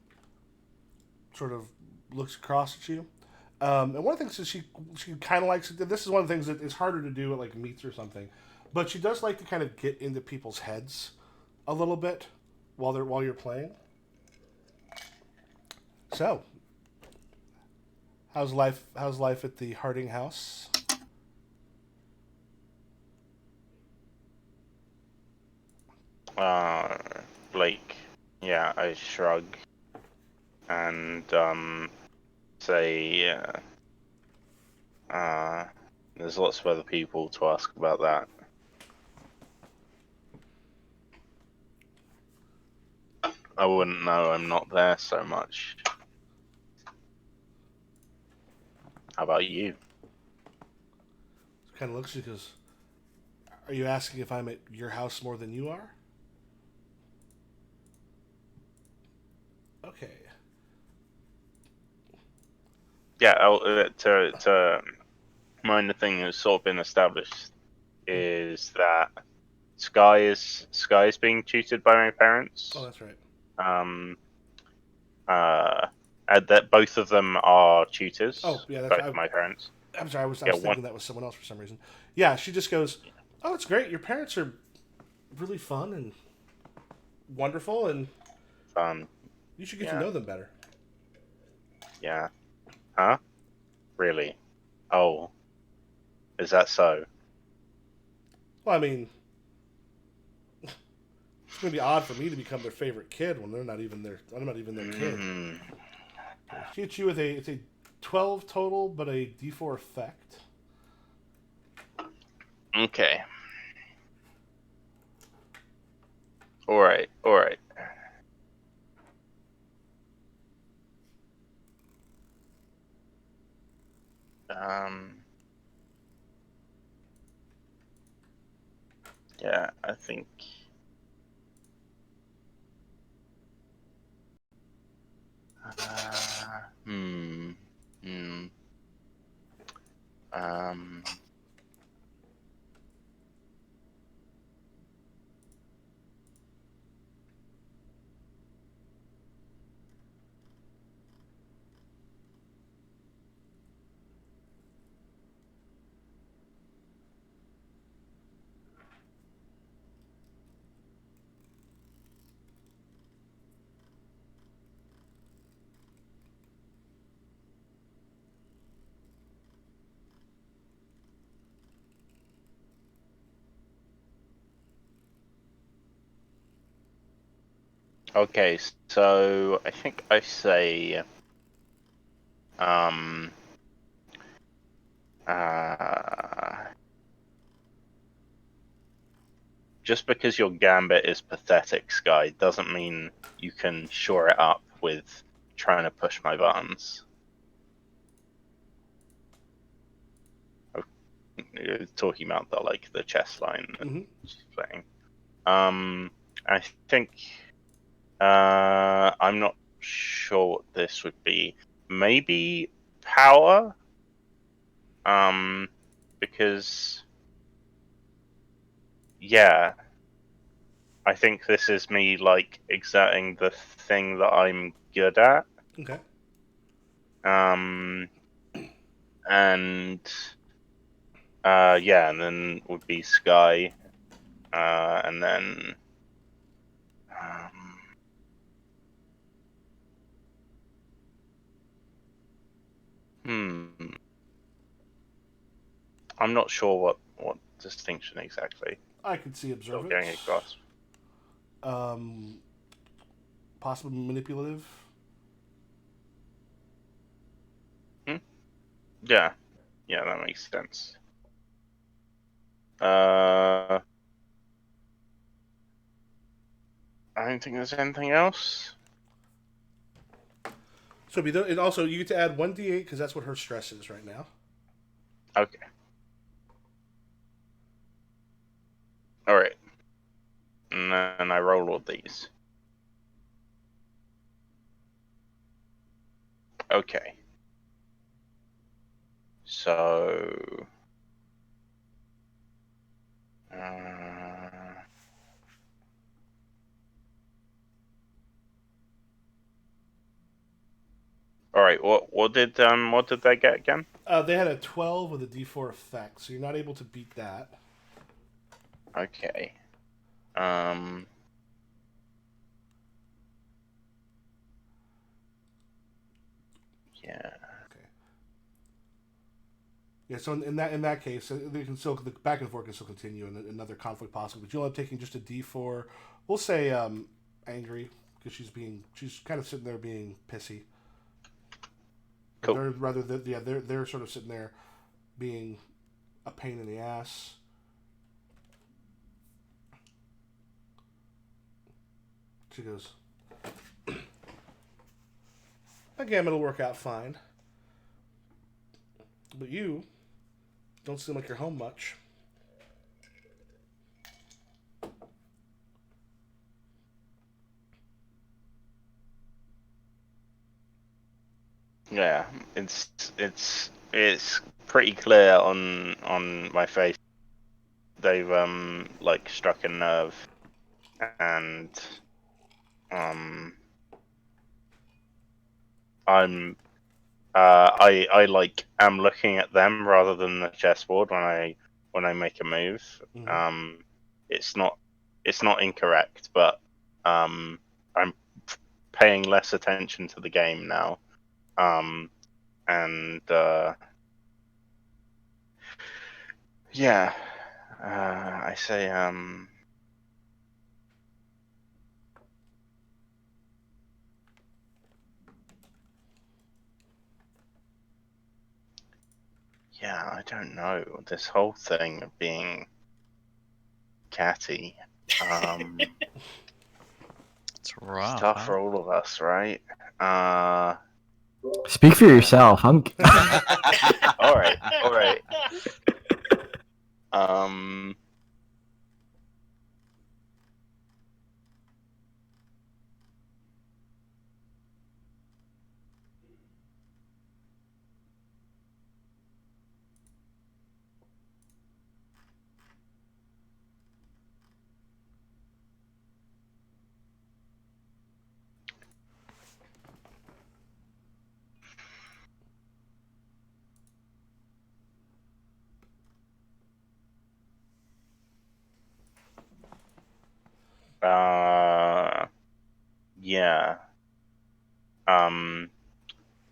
sort of looks across at you, and one of the things is she kind of likes. This is one of the things that is harder to do at like meets or something, but she does like to kind of get into people's heads a little bit while you're playing. So, how's life at the Harding house? Blake. Yeah, I shrug and say there's lots of other people to ask about that. I wouldn't know. I'm not there so much. How about you? Kind of looks at you because, are you asking if I'm at your house more than you are? Okay. Yeah, to mind the thing that's sort of been established is that Sky is being tutored by my parents. Oh, that's right. And that both of them are tutors. Oh, yeah, that's both right. of my parents. I'm sorry, I was thinking that was someone else for some reason. Yeah, she just goes, "Oh, it's great. Your parents are really fun and wonderful, and you should get to know them better." Yeah. Huh? Really? Oh. Is that so? Well, I mean, it's going to be odd for me to become their favorite kid when I'm not even their kid. She hits you with it's a 12 total, but a D4 effect. Okay. Alright. Yeah, I think. Hmm. Um. Okay, so I think I say, just because your gambit is pathetic, Sky, doesn't mean you can shore it up with trying to push my buttons. Talking about the chess line that she's playing. I think I'm not sure what this would be. Maybe power. Because yeah, I think this is me exerting the thing that I'm good at. Okay. And yeah, and then would be Sky, and then I'm not sure what distinction exactly I could see you're observant. getting across. Possibly manipulative. Yeah, that makes sense. I don't think there's anything else. So it also you get to add 1d8 because that's what her stress is right now. Okay. All right. And then I roll all these. Okay. So. All right. What did they get again? They had a 12 with a D4 effect, so you're not able to beat that. Okay. Yeah. Okay. Yeah. So in that case, they can still the back and forth can still continue, and another conflict possible. But you'll end up taking just a D4. We'll say angry because she's kind of sitting there being pissy. Cool. They're sort of sitting there being a pain in the ass. She goes, again, it'll work out fine. But you don't seem like you're home much. Yeah, it's pretty clear on my face. They've like struck a nerve, and I'm I like am looking at them rather than the chessboard when I make a move. Mm-hmm. It's not incorrect, but I'm paying less attention to the game now. And yeah, I say yeah, I don't know. This whole thing of being catty, It's rough. tough Huh? for all of us, right? Speak for yourself. I'm. All right. Um, yeah.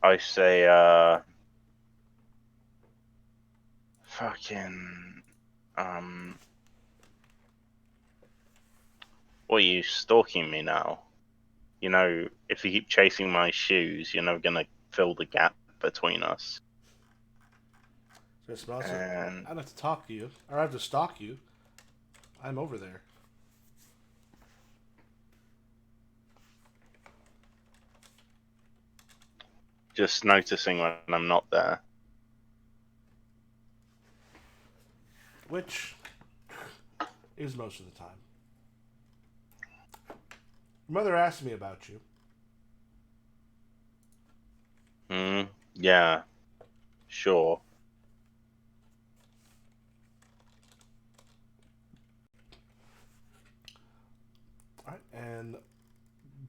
I say, fucking, what are you stalking me now? You know, if you keep chasing my shoes, you're never gonna fill the gap between us. So it's also, And I don't have to talk to you, or I have to stalk you. I'm over there. just noticing when I'm not there. Which is most of the time. Your mother asked me about you. Yeah, sure. All right, and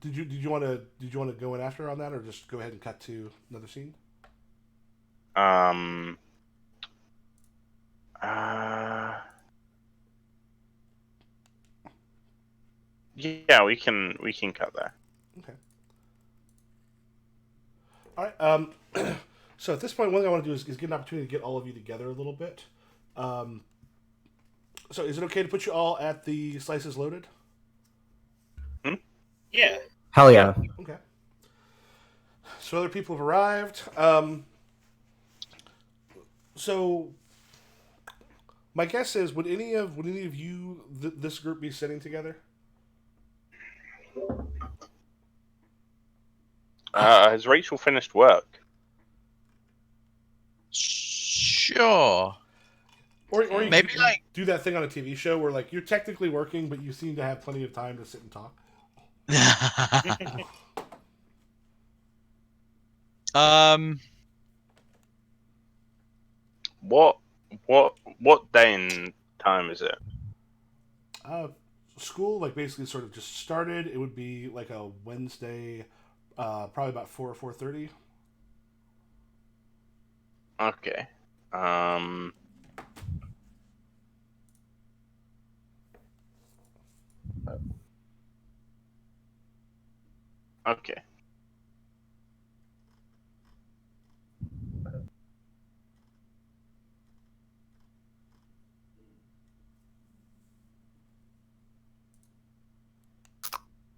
did you want to go in after on that, or just go ahead and cut to another scene? Um, uh, yeah, we can cut there. Okay. All right. So at this point, one thing I want to do is get an opportunity to get all of you together a little bit. Um, so is it okay to put you all at the slices loaded? Yeah. Hell yeah. Okay. So other people have arrived. So my guess is, would any of you this group be sitting together? Has Rachel finished work? Sure. Or you Maybe could like do that thing on a TV show where like you're technically working, but you seem to have plenty of time to sit and talk. um What what day and time is it? Uh, School like basically sort of just started. It would be like a Wednesday, probably about 4:30. Okay. Okay.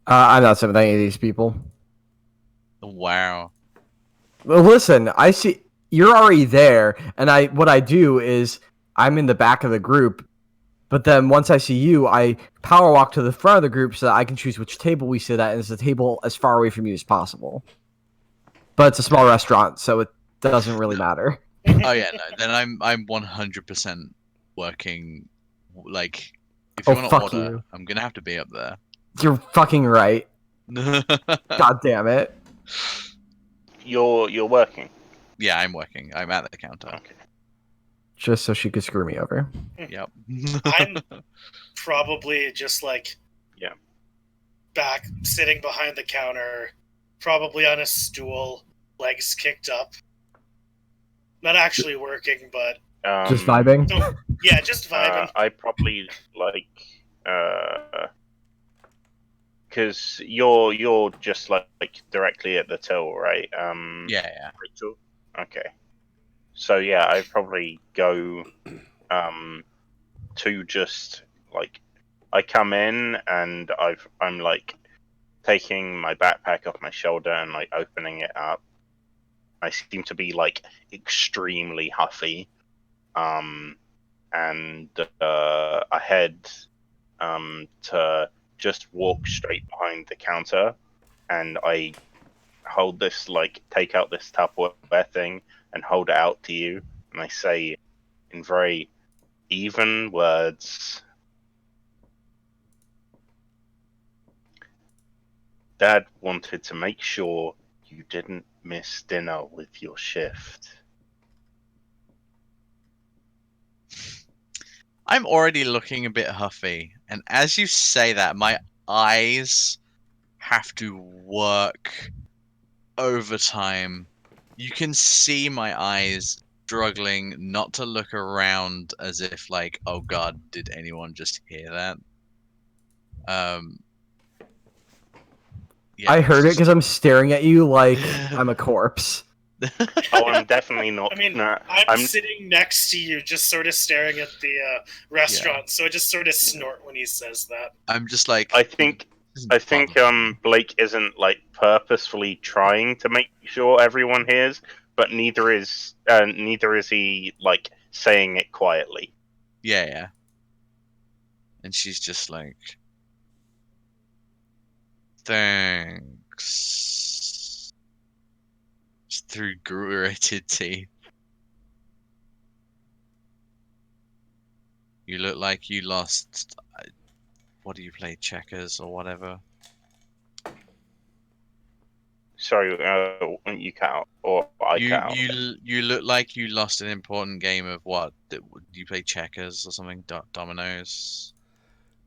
I'm not some of any of these people. wow. Well, listen, I see you're already there, and what I do is I'm in the back of the group, but then once I see you, I power walk to the front of the group so that I can choose which table we sit at, and it's the table as far away from you as possible. But it's a small restaurant, so it doesn't really matter. Oh yeah, no. Then I'm 100% working. Like, if you want to fuck order, you. I'm gonna have to be up there. You're fucking right. God damn it. You're working. Yeah, I'm working. I'm at the counter. Okay. Just so she could screw me over. Yep. I'm probably just like back sitting behind the counter, probably on a stool, legs kicked up. Not actually working, but just vibing. Yeah, just vibing. I probably like because you're just like directly at the till, right? Yeah. Rachel? Okay. So yeah, I probably go to just like I come in and I'm like taking my backpack off my shoulder and like opening it up. I seem to be like extremely huffy. And I head to just walk straight behind the counter, and I hold this like take out this Tupperware thing and hold it out to you, and I say in very even words, Dad wanted to make sure you didn't miss dinner with your shift. I'm already looking a bit huffy, and as you say that, my eyes have to work overtime. You can see my eyes struggling not to look around as if like, oh god, did anyone just hear that? Yeah, I heard it because I'm staring at you like I'm a corpse. Oh, I'm definitely not. I mean, I'm sitting next to you, just sort of staring at the restaurant. So I just sort of snort when he says that. I'm just like, I think Blake isn't like purposefully trying to make sure everyone hears, but neither is he like saying it quietly. Yeah. And she's just like, thanks. Just through gritted teeth. You look like you lost. What do you play, checkers or whatever? Sorry, you cut out, or I cut out. You look like you lost an important game of what? Do you play checkers or something? Dominoes?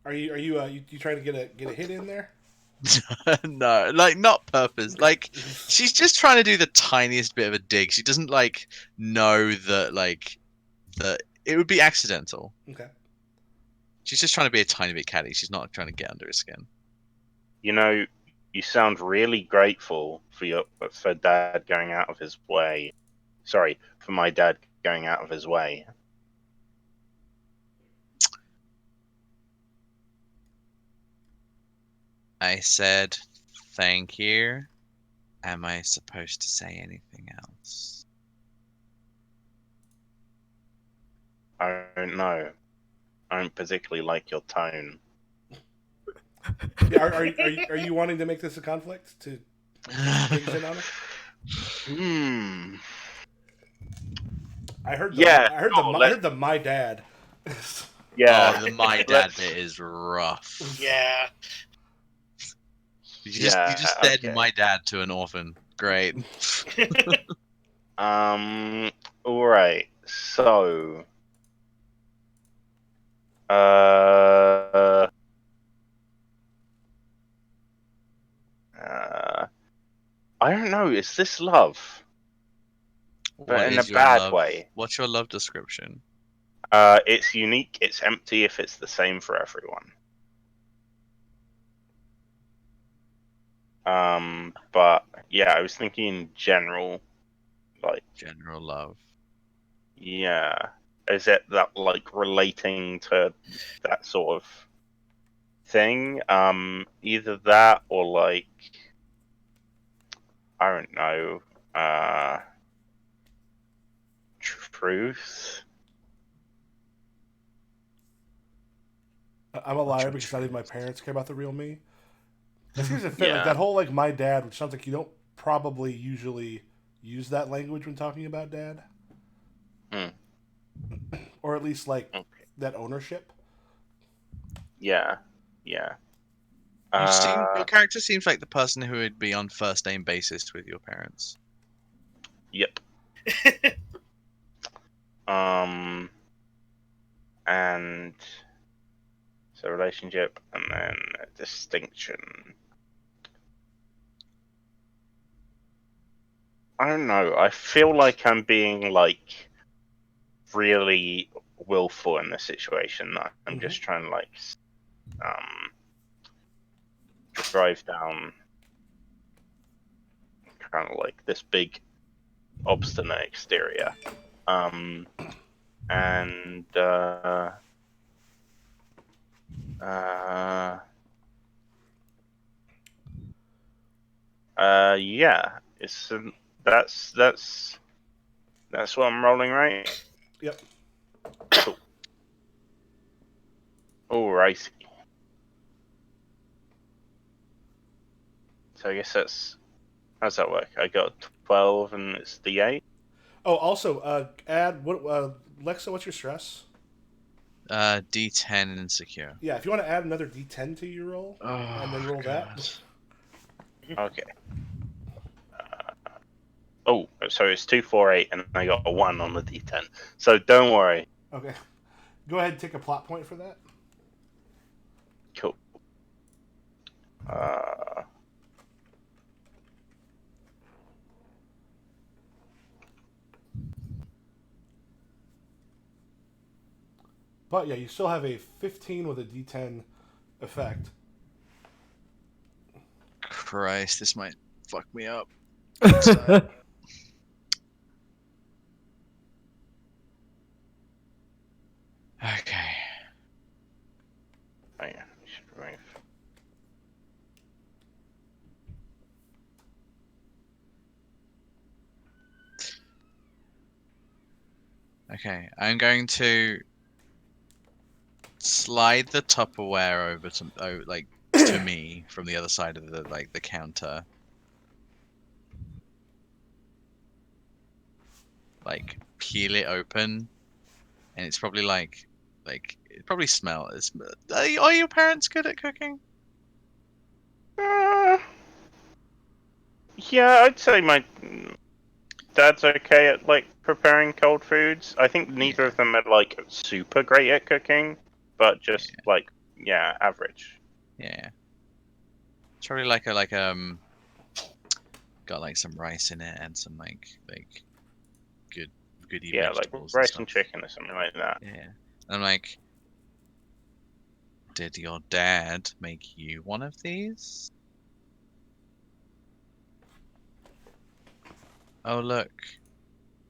Are you trying to get a hit in there? No, like not purpose. Like she's just trying to do the tiniest bit of a dig. She doesn't like know that that it would be accidental. Okay. She's just trying to be a tiny bit catty. She's not trying to get under his skin. You know, you sound really grateful for Dad going out of his way. Sorry, for my dad going out of his way. I said, thank you. Am I supposed to say anything else? I don't know. I don't particularly like your tone. Yeah, are you wanting to make this a conflict to things in on it? I heard the my dad. Yeah. Oh, the my dad bit is rough. Yeah. You just said my dad to an orphan. Great. Alright, so I don't know, is this love? But in a bad way. What's your love description? It's unique, it's empty if it's the same for everyone. But yeah, I was thinking in general, like general love. Yeah. Is it that like relating to that sort of thing? Either that or like I don't know. Truth. I'm a liar because not even my parents care about the real me. That seems to fit. Yeah. Like that whole like my dad, which sounds like you don't probably usually use that language when talking about dad, or at least like Okay. that ownership. Yeah. Yeah. Your character seems like the person who would be on first name basis with your parents. Yep. And so relationship, and then distinction. I don't know. I feel like I'm being like really willful in this situation. That I'm just trying to like drive down kind of like this big obstinate exterior. And yeah, it's that's what I'm rolling, right? Yep. Cool. Alrighty. So I guess how's that work? I got 12 and it's the 8. Oh, also, add what? Lexa, what's your stress? D10 insecure. Yeah, if you want to add another D10 to your roll, and then roll that. Okay. So it's 2, 4, 8, and I got a 1 on the D10. So don't worry. Okay. Go ahead and take a plot point for that. Cool. But yeah, you still have a 15 with a D10 effect. Christ, this might fuck me up. Okay. Oh yeah, we should remove. Okay, I'm going to slide the Tupperware over to to me from the other side of the counter. Like peel it open, and it's probably it probably smells. Are your parents good at cooking? Yeah, I'd say my dad's okay at like preparing cold foods. I think neither of them are like super great at cooking, but just like average. Yeah. It's probably got like some rice in it and some goody Yeah, like vegetables and rice stuff. and chicken or something like that. Yeah. And I'm like, did your dad make you one of these? Oh look,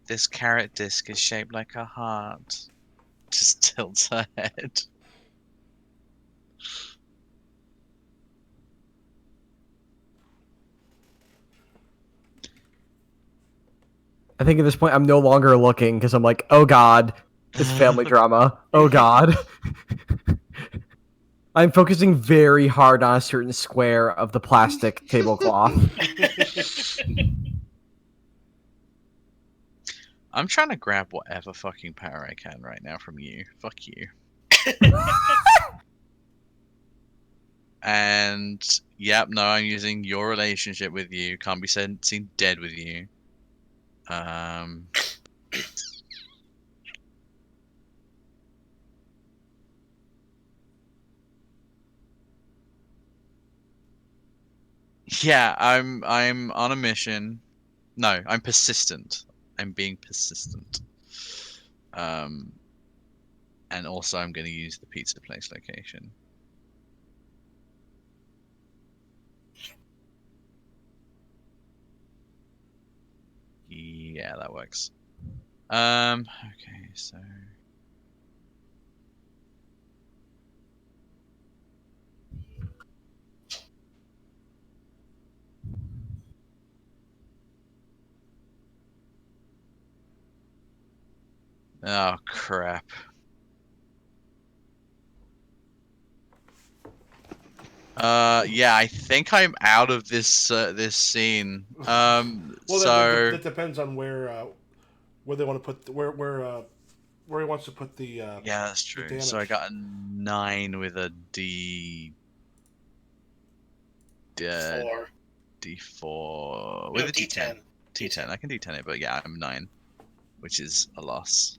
this carrot disc is shaped like a heart. Just tilts her head. I think at this point I'm no longer looking because I'm like, oh god, this family drama. Oh god. I'm focusing very hard on a certain square of the plastic tablecloth. I'm trying to grab whatever fucking power I can right now from you. Fuck you. And yep, no, I'm using your relationship with you. Can't be seen dead with you. Yeah, I'm on a mission. No, I'm persistent. I'm being persistent. And also I'm going to use the pizza place location. Yeah, that works. Okay, so Oh crap. Yeah, I think I'm out of this scene. Well, So that depends on where they want to put where he wants to put yeah, that's the true. So I damage. got a 9 with a uh, 4. D4 No, with a D10. D10. D10. I can D10 it, but yeah, I'm 9, which is a loss.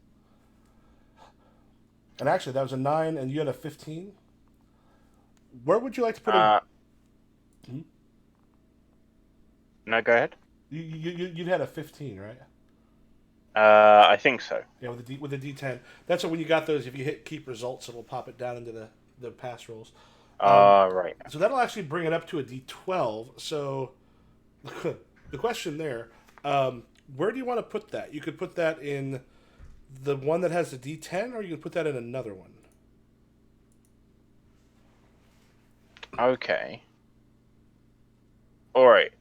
And actually, that was a 9, and you had a 15. Where would you like to put a? Uh, Hmm? no, go ahead. You'd had a 15, right? I think so. Yeah, with the D10. That's what when you got those. If you hit keep results, it'll pop it down into the pass rolls. Right. So that'll actually bring it up to a D12. So the question there, where do you want to put that? You could put that in the one that has the D10, or you could put that in another one. Okay. All right.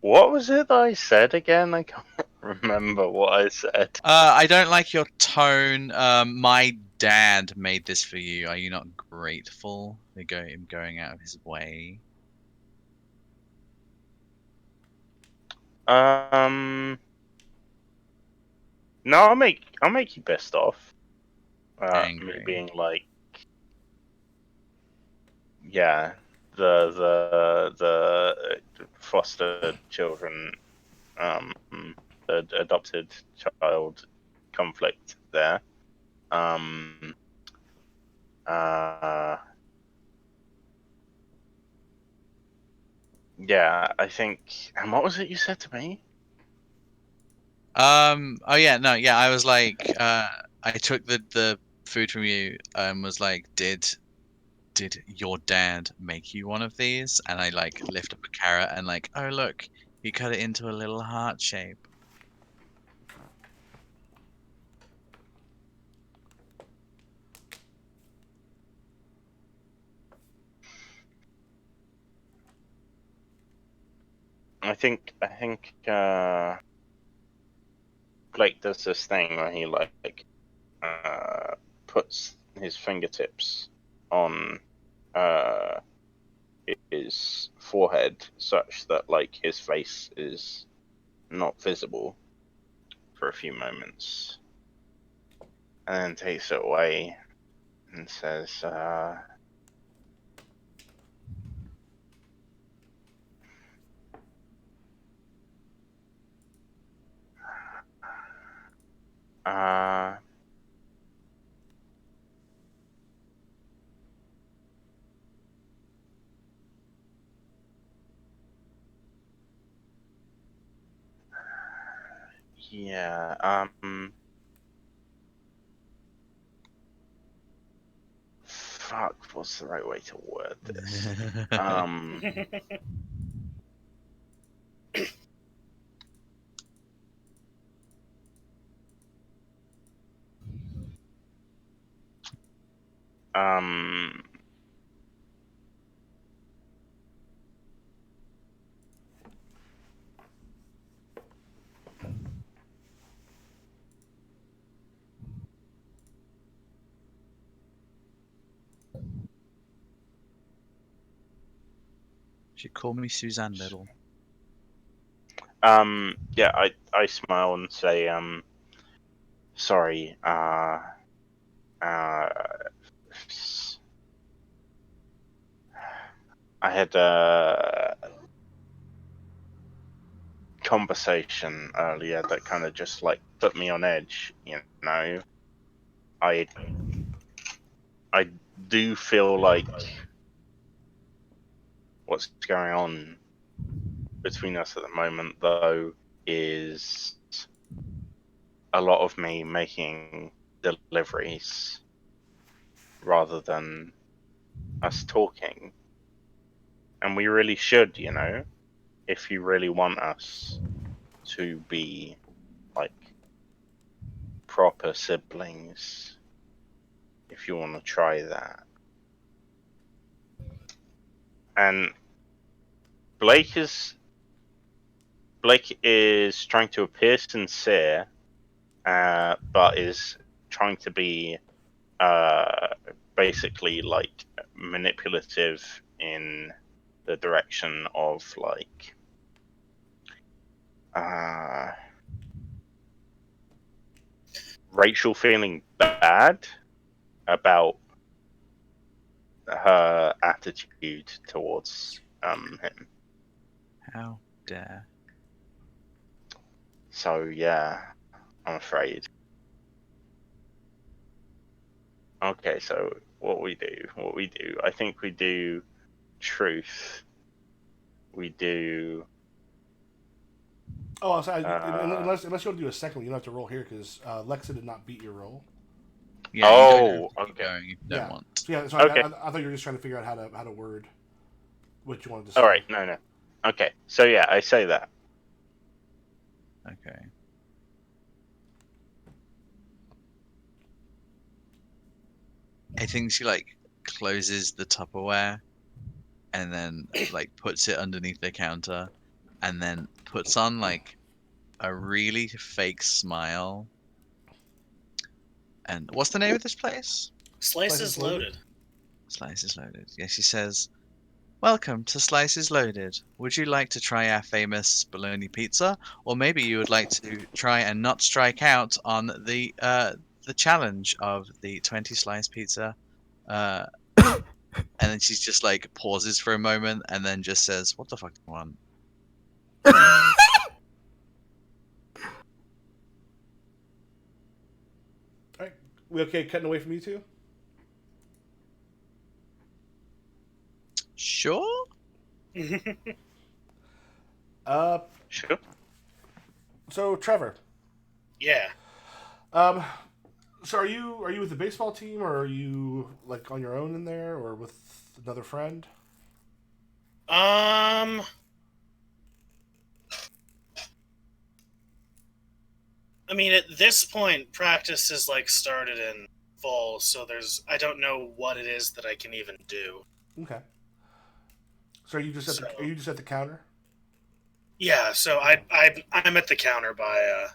What was it that I said again? I can't remember what I said. I don't like your tone. My dad made this for you. Are you not grateful for him going out of his way? No, I'll make you pissed off. Me Angry. being like, yeah, the foster children, um, the adopted child conflict there. Um, uh, yeah, I think. And what was it you said to me? Oh yeah, no, yeah. I was like, I took the food from you and was like, did your dad make you one of these? And I like lift up a carrot and like, oh look, he cut it into a little heart shape. I think Blake does this thing where he like puts his fingertips on uh his forehead such that like his face is not visible for a few moments, and then takes it away and says, uh, yeah, fuck, what's the right way to word this? Um, um, She called me Suzanne Little. yeah, I smile and say, sorry, uh, I had a conversation earlier that kind of just like put me on edge. You know, I I do feel like what's going on between us at the moment, though, is a lot of me making deliveries rather than us talking. And we really should, you know, if you really want us to be like proper siblings, if you want to try that. And Blake is Blake is trying to appear sincere, but is trying to be basically like manipulative in the direction of like Rachel feeling bad about her attitude towards him. How dare. So yeah, I'm afraid. Okay, so what we do, I think we do truth. We do. Oh, sorry, unless you want to do a second, you don't have to roll here because Lexa did not beat your roll. Yeah, you don't have to keep okay. going if you don't want. So yeah, so Okay. I thought you were just trying to figure out how to word what you wanted to say. All right, no. Okay, so yeah, I say that. Okay. I think she like closes the Tupperware and then like puts it underneath the counter and then puts on like a really fake smile. And what's the name of this place? Slices loaded. Slices Loaded. Yeah, she says, "Welcome to Slices Loaded. Would you like to try our famous bologna pizza, or maybe you would like to try and not strike out on the challenge of the 20 slice pizza?" Uh, and then she's just like pauses for a moment and then just says, "What the fuck do you want?" All right, we okay cutting away from you two? Sure. Sure. So Trevor. Yeah. So are you with the baseball team, or are you like on your own in there, or with another friend? I mean, at this point, practice is like started in fall, so I don't know what it is that I can even do. Okay. So are you just at the counter? Yeah, so I'm at the counter by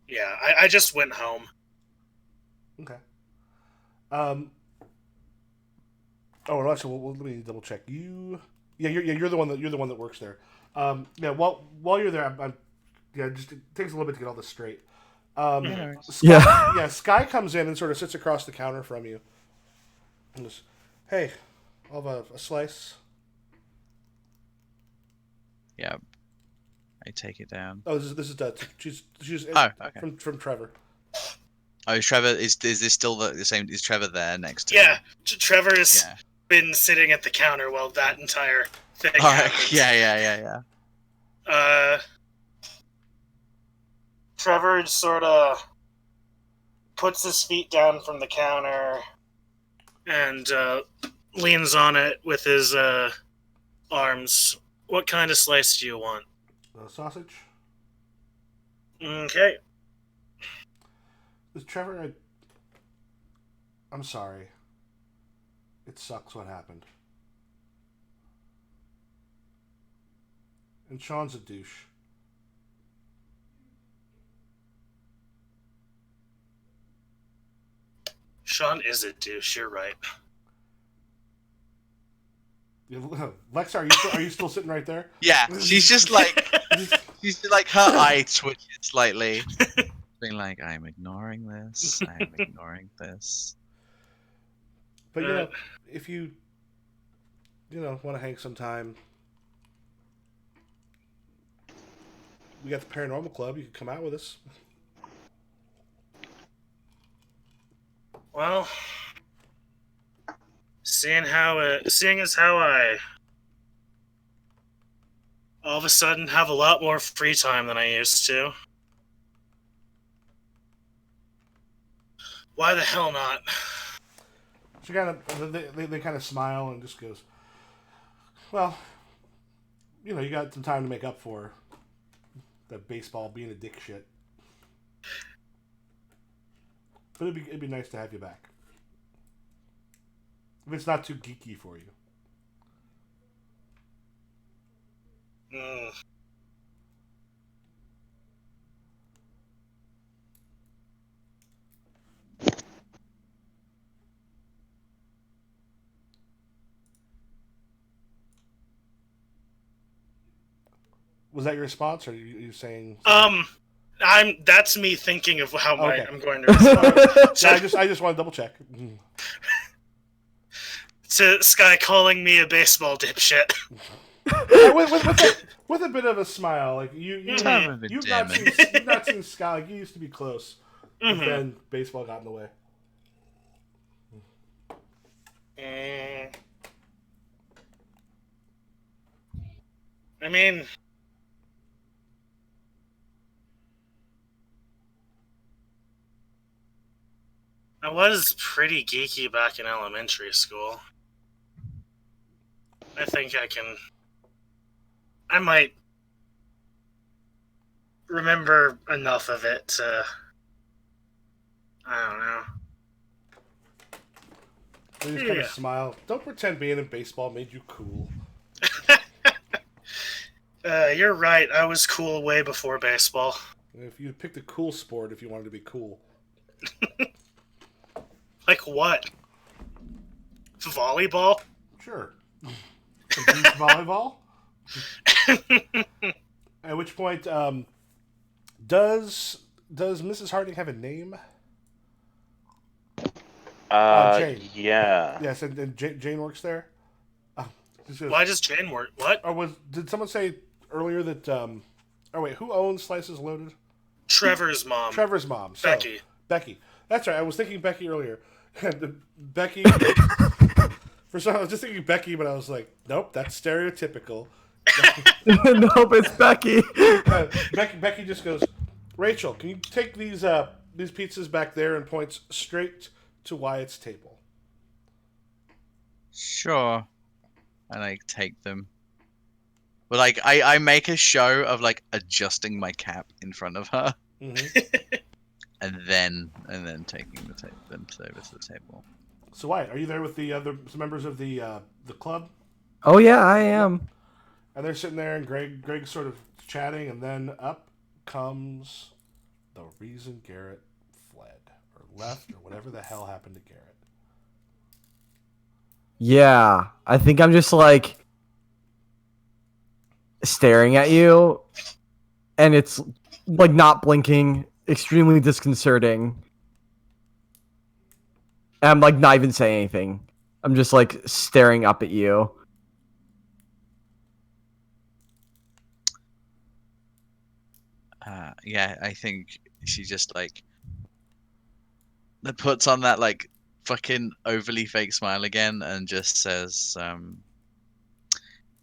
yeah, I just went home. Okay. Oh, and actually, let me double check. You're the one that works there. Yeah. While you're there, yeah, just it takes a little bit to get all this straight. Sky comes in and sort of sits across the counter from you. And just, hey, I'll have a slice. Yeah. I take it down. Oh, this is she's Oh, okay. from Trevor. Oh, is Trevor? Is this still the same? Is Trevor there next to? Yeah, him? Trevor has been sitting at the counter while that entire thing happens. Yeah. Trevor sort of puts his feet down from the counter and leans on it with his arms. What kind of slice do you want? Sausage. Okay. Trevor, I'm sorry. It sucks what happened. And Sean's a douche. Sean is a douche, you're right. Lex, are you still sitting right there? Yeah, she's just like her eye twitches slightly, being like, "I'm ignoring this. I'm ignoring this." But if you want to hang sometime, we got the Paranormal Club. You can come out with us. Well, seeing as how I all of a sudden have a lot more free time than I used to, why the hell not? She kind of they kind of smile and just goes, well, you got some time to make up for that baseball being a dick shit. But it'd be nice to have you back. If it's not too geeky for you. Was that your response, or are you saying? That's me thinking of how I'm going to respond. So, I just want to double check. To Sky calling me a baseball dipshit. with a bit of a smile, like you've not seen Sky. Like, you used to be close, but then baseball got in the way. I mean, I was pretty geeky back in elementary school. I think I might remember enough of it to, I don't know. You just kind of smile. Don't pretend being in baseball made you cool. You're right. I was cool way before baseball. If you picked a cool sport, if you wanted to be cool. Like what? Volleyball? Sure. Some beach volleyball? At which point, does Mrs. Harding have a name? Jane. Yeah. Yes, and Jane works there? Why does Jane work? What? Or did someone say earlier that, oh wait, who owns Slices Loaded? Trevor's mom. Trevor's mom. So, Becky. Becky. That's right, I was thinking Becky earlier. And Becky... For some, I was just thinking Becky, but I was like, nope, that's stereotypical. Nope, it's Becky. Becky just goes, Rachel, can you take these pizzas back there, and points straight to Wyatt's table. Sure. And I take them. But like I make a show of like adjusting my cap in front of her. Mm-hmm. and then taking them over to the table. So Wyatt, are you there with the other members of the club? Oh yeah, I am. And they're sitting there, and Greg's sort of chatting, and then up comes the reason Garrett fled or left or whatever the hell happened to Garrett. Yeah, I think I'm just like staring at you, and it's like not blinking, extremely disconcerting. And I'm like not even saying anything. I'm just like staring up at you. Yeah, I think she just like puts on that like fucking overly fake smile again and just says,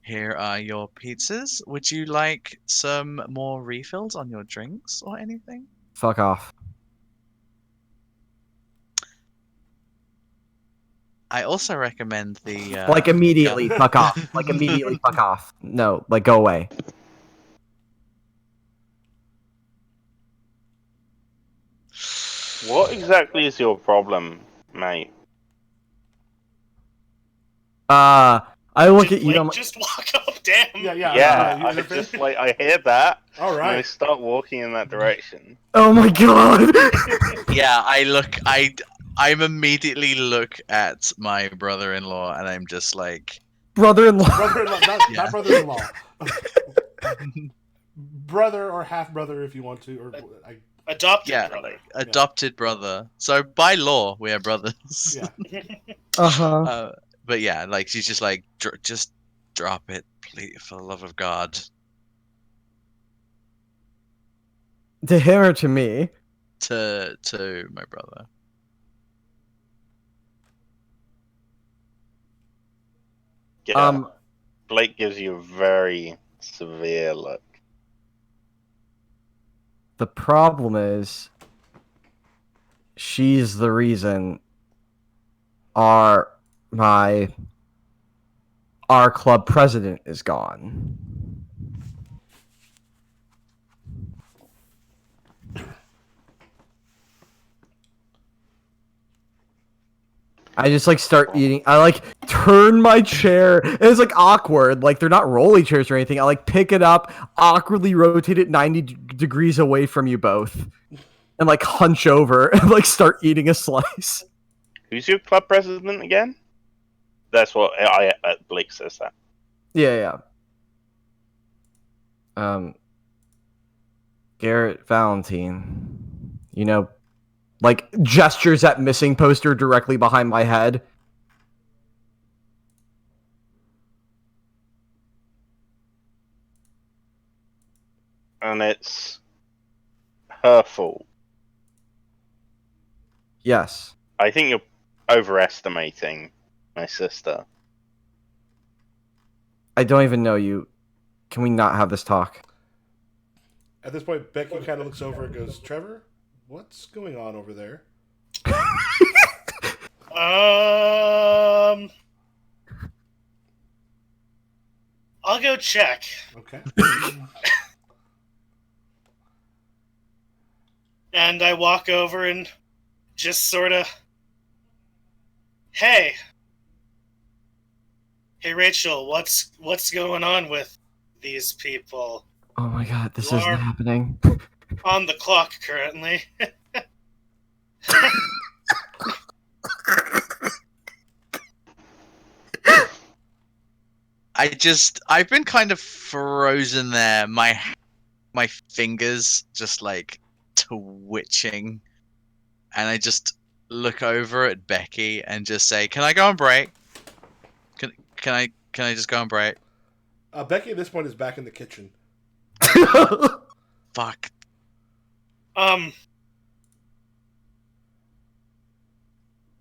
"Here are your pizzas. Would you like some more refills on your drinks or anything?" Fuck off. I also recommend the like immediately fuck off. Like immediately fuck off. No, like go away. What exactly is your problem, mate? I look at you. Just walk up, damn. Yeah. I just like I hear that. All right. And I start walking in that direction. Oh my god. Yeah, I'm immediately look at my brother-in-law and I'm just like brother-in-law. Brother-in-law, not brother-in-law. Brother or half brother if you want to, or adopted brother. Like, adopted brother. So by law, we are brothers. Yeah. But yeah, like she's just like, just drop it, please, for the love of God. To him or to me? To my brother. Blake gives you a very severe look. The problem is, she's the reason our club president is gone. I just like start eating. I like turn my chair. And it's like awkward. Like they're not rolly chairs or anything. I like pick it up, awkwardly rotate it 90 degrees away from you both, and like hunch over and like start eating a slice. Who's your club president again? That's what Blake says that. Yeah. Garrett Valentine. You know, like gestures at missing poster directly behind my head. And it's her fault. Yes. I think you're overestimating my sister. I don't even know you. Can we not have this talk? At this point, Becky kind of looks over and goes, Trevor, what's going on over there? I'll go check. Okay. And I walk over and just sort of, hey, Rachel, what's going on with these people? Oh my god, this You isn't are happening. on the clock currently. I've been kind of frozen there. My fingers just like twitching, and I just look over at Becky and just say, "Can I go on break? Can I just go on break?" Becky at this point is back in the kitchen. Fuck.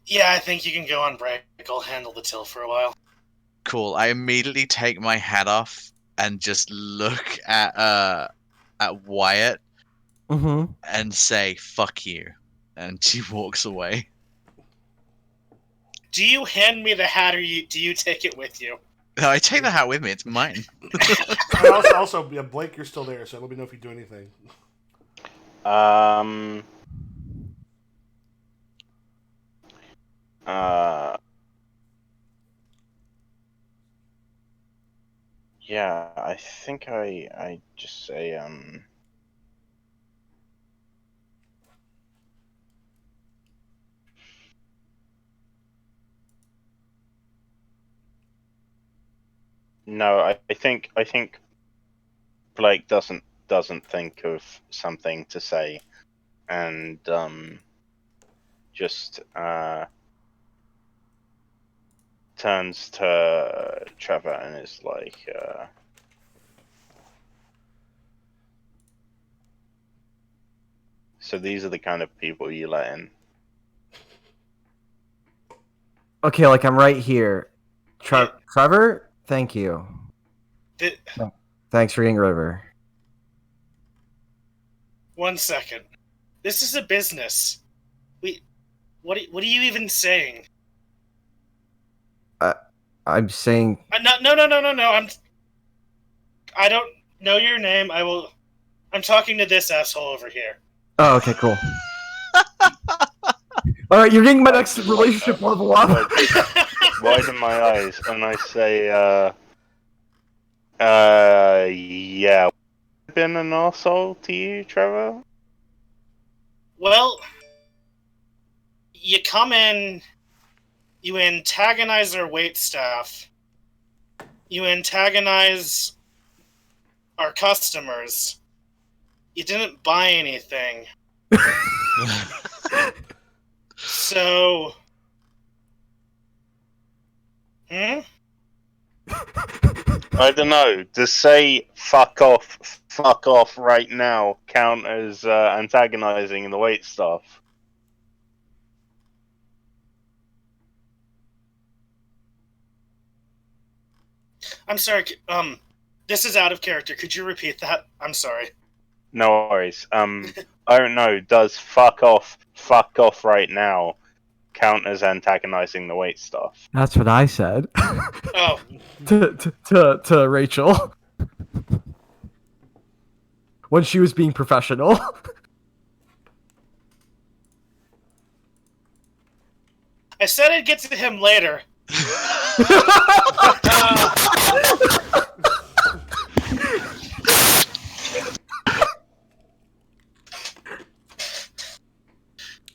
Yeah, I think you can go on break. I'll handle the till for a while. Cool. I immediately take my hat off and just look at Wyatt and say, "Fuck you," and she walks away. Do you hand me the hat, or do you take it with you? No, I take the hat with me. It's mine. Also, yeah, Blake, you're still there, so let me know if you do anything. Yeah, I think I just say, no, I think Blake doesn't think of something to say, and just turns to Trevor and is like, so these are the kind of people you let in. Okay, like I'm right here. Trevor, thank you. Thanks for getting River. 1 second. This is a business. What are you even saying? I'm saying. No. I don't know your name. I'm talking to this asshole over here. Oh, okay, cool. All right, you're getting my next relationship level up. Widen my eyes, and I say, yeah. Been an arsehole to you, Trevor? Well, you come in, you antagonize our waitstaff, you antagonize our customers. You didn't buy anything. So... I don't know. Does say fuck off right now count as antagonizing the wait staff? I'm sorry, this is out of character. Could you repeat that? I'm sorry. No worries. I don't know. Does fuck off right now count as antagonizing the wait staff? That's what I said. Oh. to Rachel. When she was being professional. I said I'd get to him later.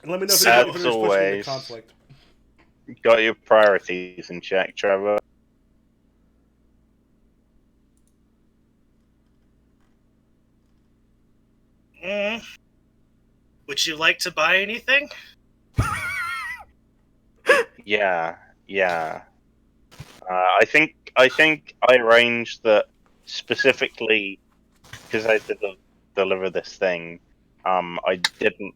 Let me know if As there's pushing always, the conflict. Got your priorities in check, Trevor. Would you like to buy anything? Yeah. I think I arranged that specifically because I did deliver this thing. I didn't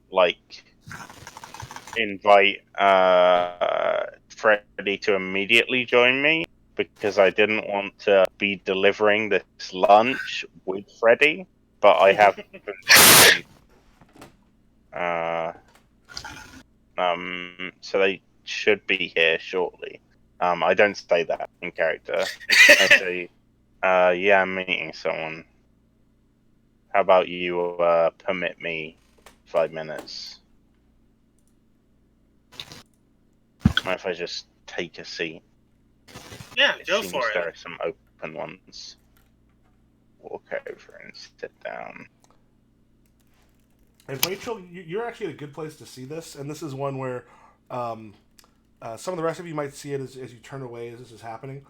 invite Freddie to immediately join me because I didn't want to be delivering this lunch with Freddie. But I have so they should be here shortly. I don't say that in character. I say, yeah, I'm meeting someone. How about you permit me 5 minutes? Mind if I just take a seat? Yeah, It go seems for there it. are some open ones. Walk over and sit down. And Rachel, you're actually at a good place to see this, and this is one where some of the rest of you might see it as you turn away as this is happening.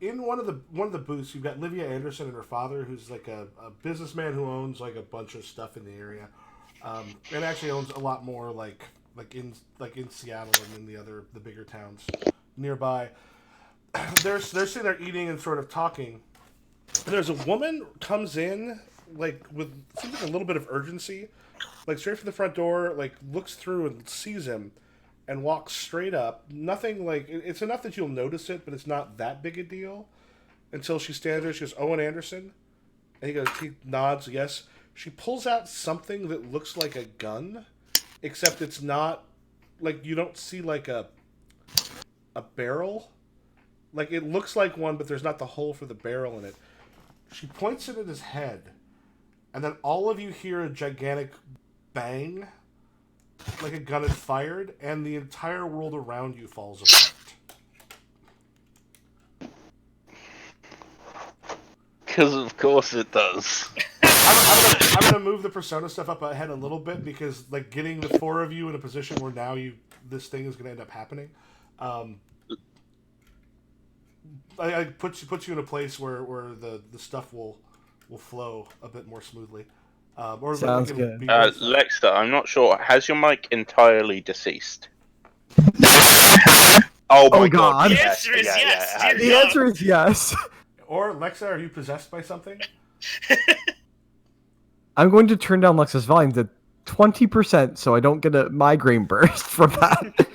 In one of the booths, you've got Livia Anderson and her father, who's like a businessman who owns like a bunch of stuff in the area, and actually owns a lot more like in Seattle and in the bigger towns nearby. They're sitting there eating and sort of talking. And there's a woman comes in like with seems like a little bit of urgency, like straight from the front door, like looks through and sees him, and walks straight up. Nothing like it's enough that you'll notice it, but it's not that big a deal. Until she stands there, she goes, "Owen Anderson," and he nods yes. She pulls out something that looks like a gun, except it's not like you don't see like a barrel. Like it looks like one, but there's not the hole for the barrel in it. She points it at his head, and then all of you hear a gigantic bang, like a gun is fired, and the entire world around you falls apart. Because of course it does. I'm gonna move the persona stuff up ahead a little bit because like getting the four of you in a position where now this thing is gonna end up happening. I put you in a place where the stuff will flow a bit more smoothly. Or Sounds like, good. Lexter, I'm not sure. Has your mic entirely deceased? Oh my god. God. The answer is yes, dear The answer is yes. Or Lexa, are you possessed by something? I'm going to turn down Lex's volume to 20% so I don't get a migraine burst from that.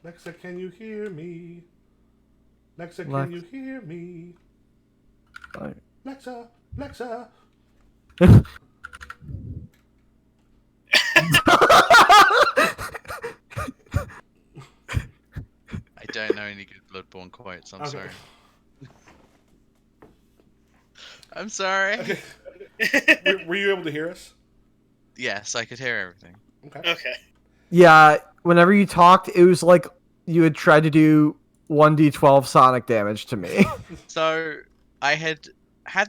Lexa, can you hear me? Lexa, can you hear me? Lexa. I don't know any good Bloodborne quotes. I'm sorry. I'm sorry. Okay. Were you able to hear us? Yes, I could hear everything. Okay. Yeah, whenever you talked, it was like you had tried to do 1d12 sonic damage to me. So I had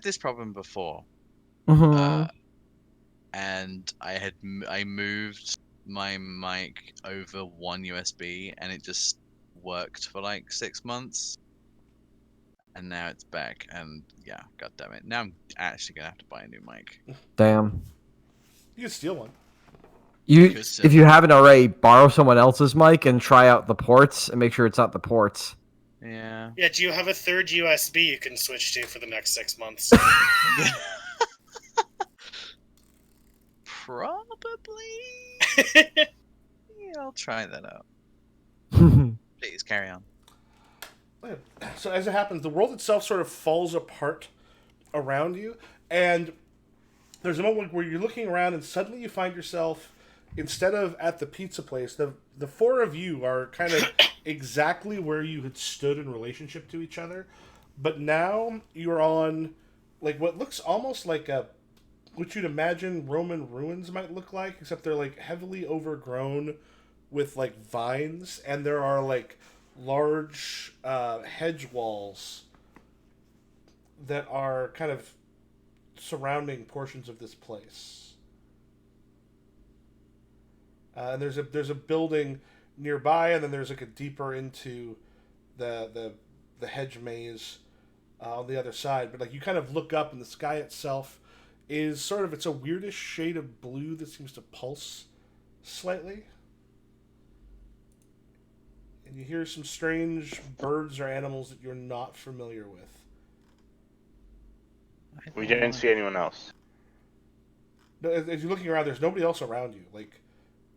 this problem before, Mm-hmm. and I moved my mic over one USB, and it just worked for like 6 months, and now it's back. And yeah, god damn it! Now I'm actually gonna have to buy a new mic. Damn. You can steal one. If you haven't already, borrow someone else's mic and try out the ports and make sure it's not the ports. Yeah. Yeah, do you have a third USB you can switch to for the next 6 months? Probably. Yeah, I'll try that out. Please carry on. So as it happens, the world itself sort of falls apart around you, and there's a moment where you're looking around and suddenly you find yourself, instead of at the pizza place, the four of you are kind of exactly where you had stood in relationship to each other, but now you're on like what looks almost like what you'd imagine Roman ruins might look like, except they're like heavily overgrown with like vines, and there are like large hedge walls that are kind of surrounding portions of this place. And there's a building nearby, and then there's like a deeper into the hedge maze on the other side. But like you kind of look up, and the sky itself is sort of, it's a weirdish shade of blue that seems to pulse slightly. And you hear some strange birds or animals that you're not familiar with. We don't see anyone else. No, as you're looking around, there's nobody else around you. Like,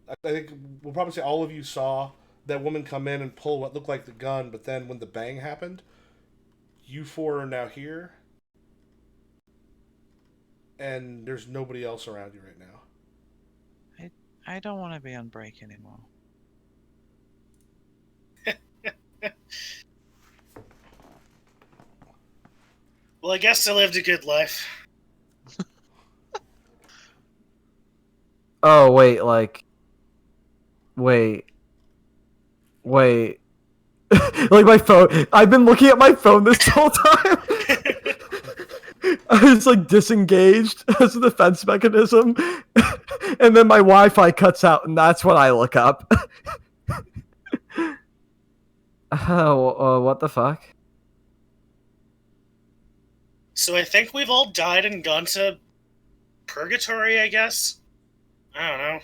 I think we'll probably say all of you saw that woman come in and pull what looked like the gun, but then when the bang happened, you four are now here, and there's nobody else around you right now. I don't want to be on break anymore. Well, I guess I lived a good life. Oh, wait, like... Wait. Like, my phone... I've been looking at my phone this whole time! I was, like, disengaged as a defense mechanism, and then my Wi-Fi cuts out, and that's when I look up. Oh, what the fuck? So I think we've all died and gone to purgatory, I guess? I don't know.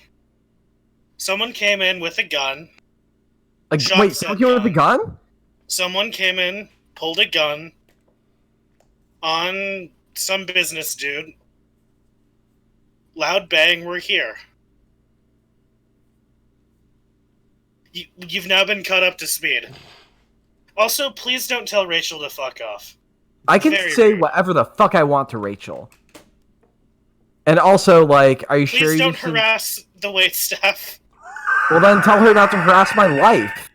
Someone came in with a gun. Like, Shot wait, said you with a gun? Someone came in, pulled a gun on some business dude. Loud bang, we're here. You've now been caught up to speed. Also, please don't tell Rachel to fuck off. I can Very say rude. whatever the fuck I want to Rachel. And also, like, are you Please sure you don't should... harass the waitstaff. Well, then tell her not to harass my life.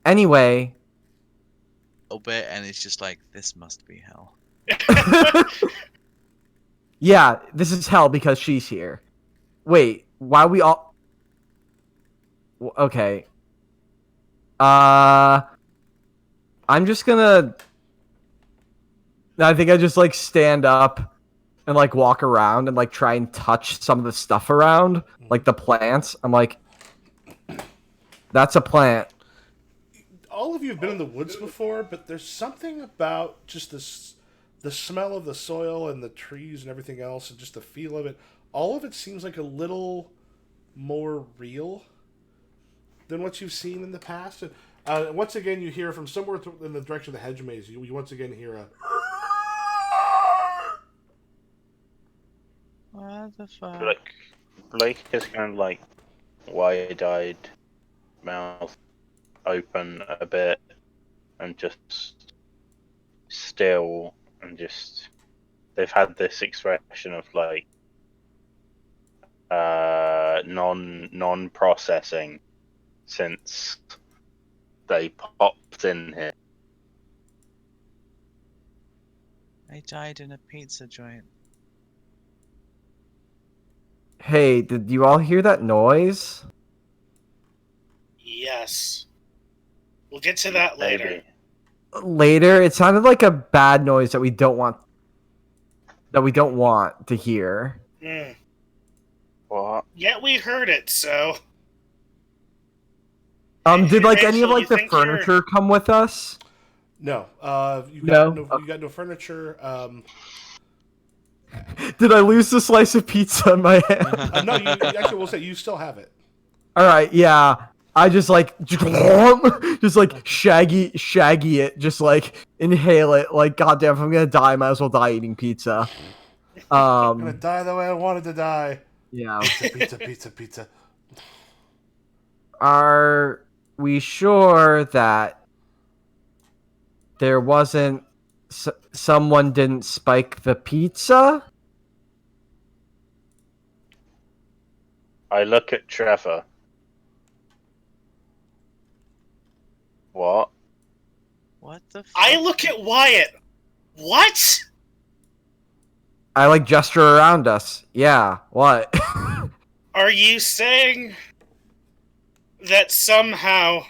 Anyway. A bit, and it's just like, this must be hell. Yeah, this is hell because she's here. Wait, why we all... Okay. I'm just gonna... I think I just, like, stand up and, like, walk around and, like, try and touch some of the stuff around. Like, the plants. I'm like... That's a plant. All of you have been in the woods before, but there's something about just the smell of the soil and the trees and everything else and just the feel of it. All of it seems like a little more real than what you've seen in the past. And once again, you hear from somewhere in the direction of the hedge maze, you once again hear a... What the fuck? Like, Blake is kind of like wide-eyed, mouth open a bit, and just still, and just they've had this expression of like non-processing since they popped in here. I died in a pizza joint. Hey, did you all hear that noise? Yes. We'll get to that later. Maybe. Later, it sounded like a bad noise that we don't want to hear. Mm. What? Yeah, we heard it, so... Did like any of Rachel, like you the think you're- furniture come with us? No. You No? got no furniture. Did I lose the slice of pizza in my hand? No, you actually will say you still have it. All right, yeah. I just like just like shaggy it, just like inhale it. Like, goddamn, if I'm gonna die, I might as well die eating pizza. I'm gonna die the way I wanted to die. Yeah. Pizza. Are we sure that there wasn't someone didn't spike the pizza? I look at Trevor. What? What the fuck? I look at Wyatt. What? I like gesture around us. Yeah, what? Are you saying that somehow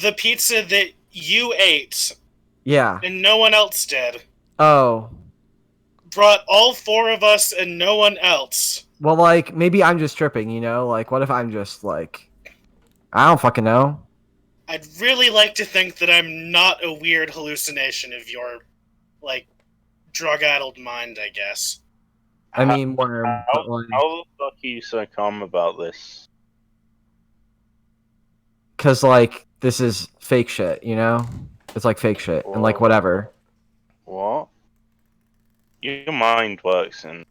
the pizza that you ate Yeah. and no one else did Oh. brought all four of us and no one else? Well, like, maybe I'm just tripping, you know? Like, what if I'm just, like... I don't fucking know. I'd really like to think that I'm not a weird hallucination of your like drug-addled mind, I guess. I mean, worm, How, but like, how the fuck are you so calm about this? because like this is fake shit, you know? It's like fake shit and like What? whatever. What? Your mind works in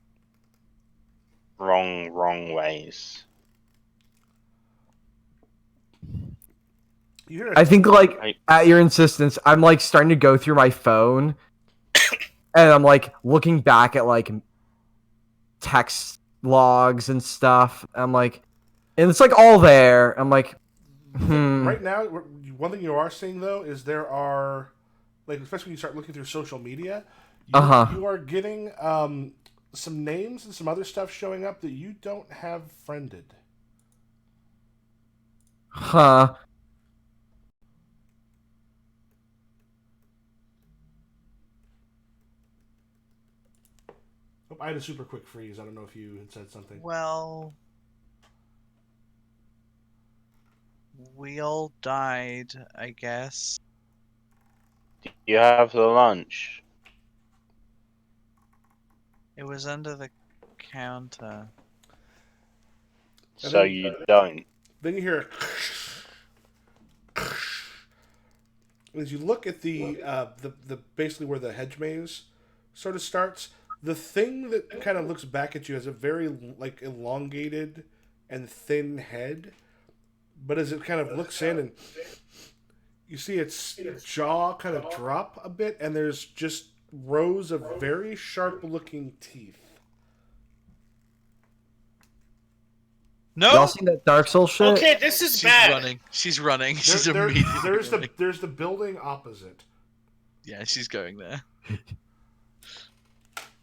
wrong ways. You hear I think like at your insistence, I'm like starting to go through my phone, and I'm like looking back at like text logs and stuff. I'm like, and it's like all there. I'm like, right now, one thing you are seeing though is there are, like, especially when you start looking through social media, you are getting some names and some other stuff showing up that you don't have friended. huh. Oh, I had a super quick freeze. I don't know if you had said something. Well, we all died, I guess. You have the lunch. It was under the counter. So you don't. Then you hear as you look at the basically where the hedge maze sort of starts. The thing that kind of looks back at you has a very like elongated and thin head, but as it kind of looks in and you see its jaw kind of drop a bit, and there's just rows of very sharp-looking teeth. No. Y'all seen that Dark Souls shit? Okay, this is She's bad. running. She's running. She's immediately running. There's the building opposite. Yeah, she's going there.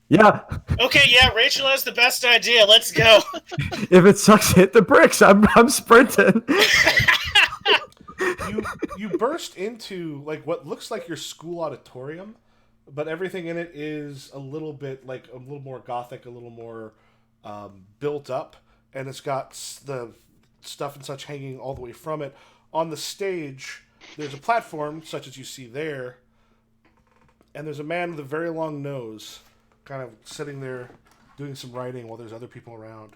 Yeah. Okay, yeah, Rachel has the best idea. Let's go. If it sucks, hit the bricks. I'm sprinting. You burst into like what looks like your school auditorium, but everything in it is a little bit like a little more gothic, a little more built up, and it's got the stuff and such hanging all the way from it. On the stage, there's a platform such as you see there, and there's a man with a very long nose, kind of sitting there doing some writing while there's other people around.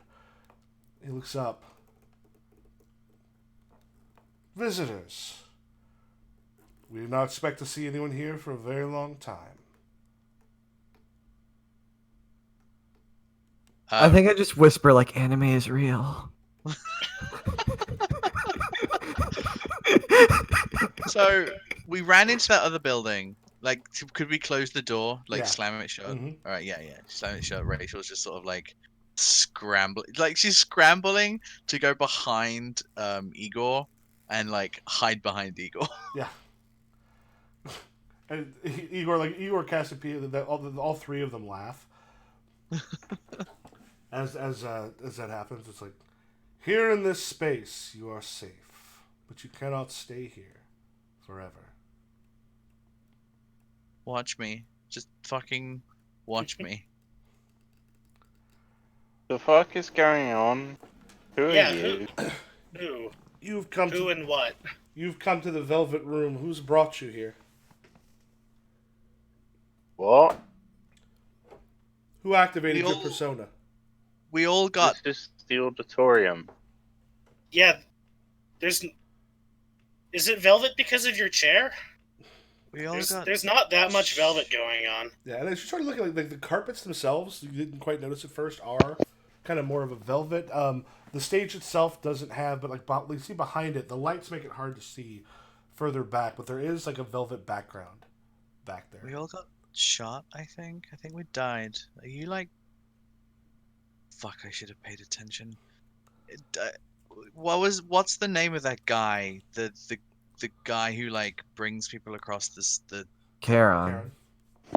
He looks up. Visitors. We did not expect to see anyone here for a very long time. I think I just whisper like anime is real. So we ran into that other building. Like, could we close the door? Like, Yeah. slam it shut? Mhm. All right, yeah. Slam it shut. Rachel's just sort of like scrambling. Like, she's scrambling to go behind Igor and like hide behind Igor. Yeah. And Igor Cassiopeia, all three of them laugh. As that happens, it's like, here in this space you are safe, but you cannot stay here forever. Watch me. Just fucking watch me. The fuck is going on? Who are Yeah, you? Who? You've come Who to and what? You've come to the Velvet Room. Who's brought you here? What? Who activated We your all- persona? We all got. This is the auditorium. Yeah, there's. Is it velvet because of your chair? We all got. There's not that much velvet going on. Yeah, and as you start looking like the carpets themselves, you didn't quite notice at first, are kind of more of a velvet. The stage itself doesn't have, but like you see behind it, the lights make it hard to see further back, but there is like a velvet background back there. We all got shot. I think we died. Are you like? Fuck! I should have paid attention. What's the name of that guy? The guy who like brings people across the. Karen.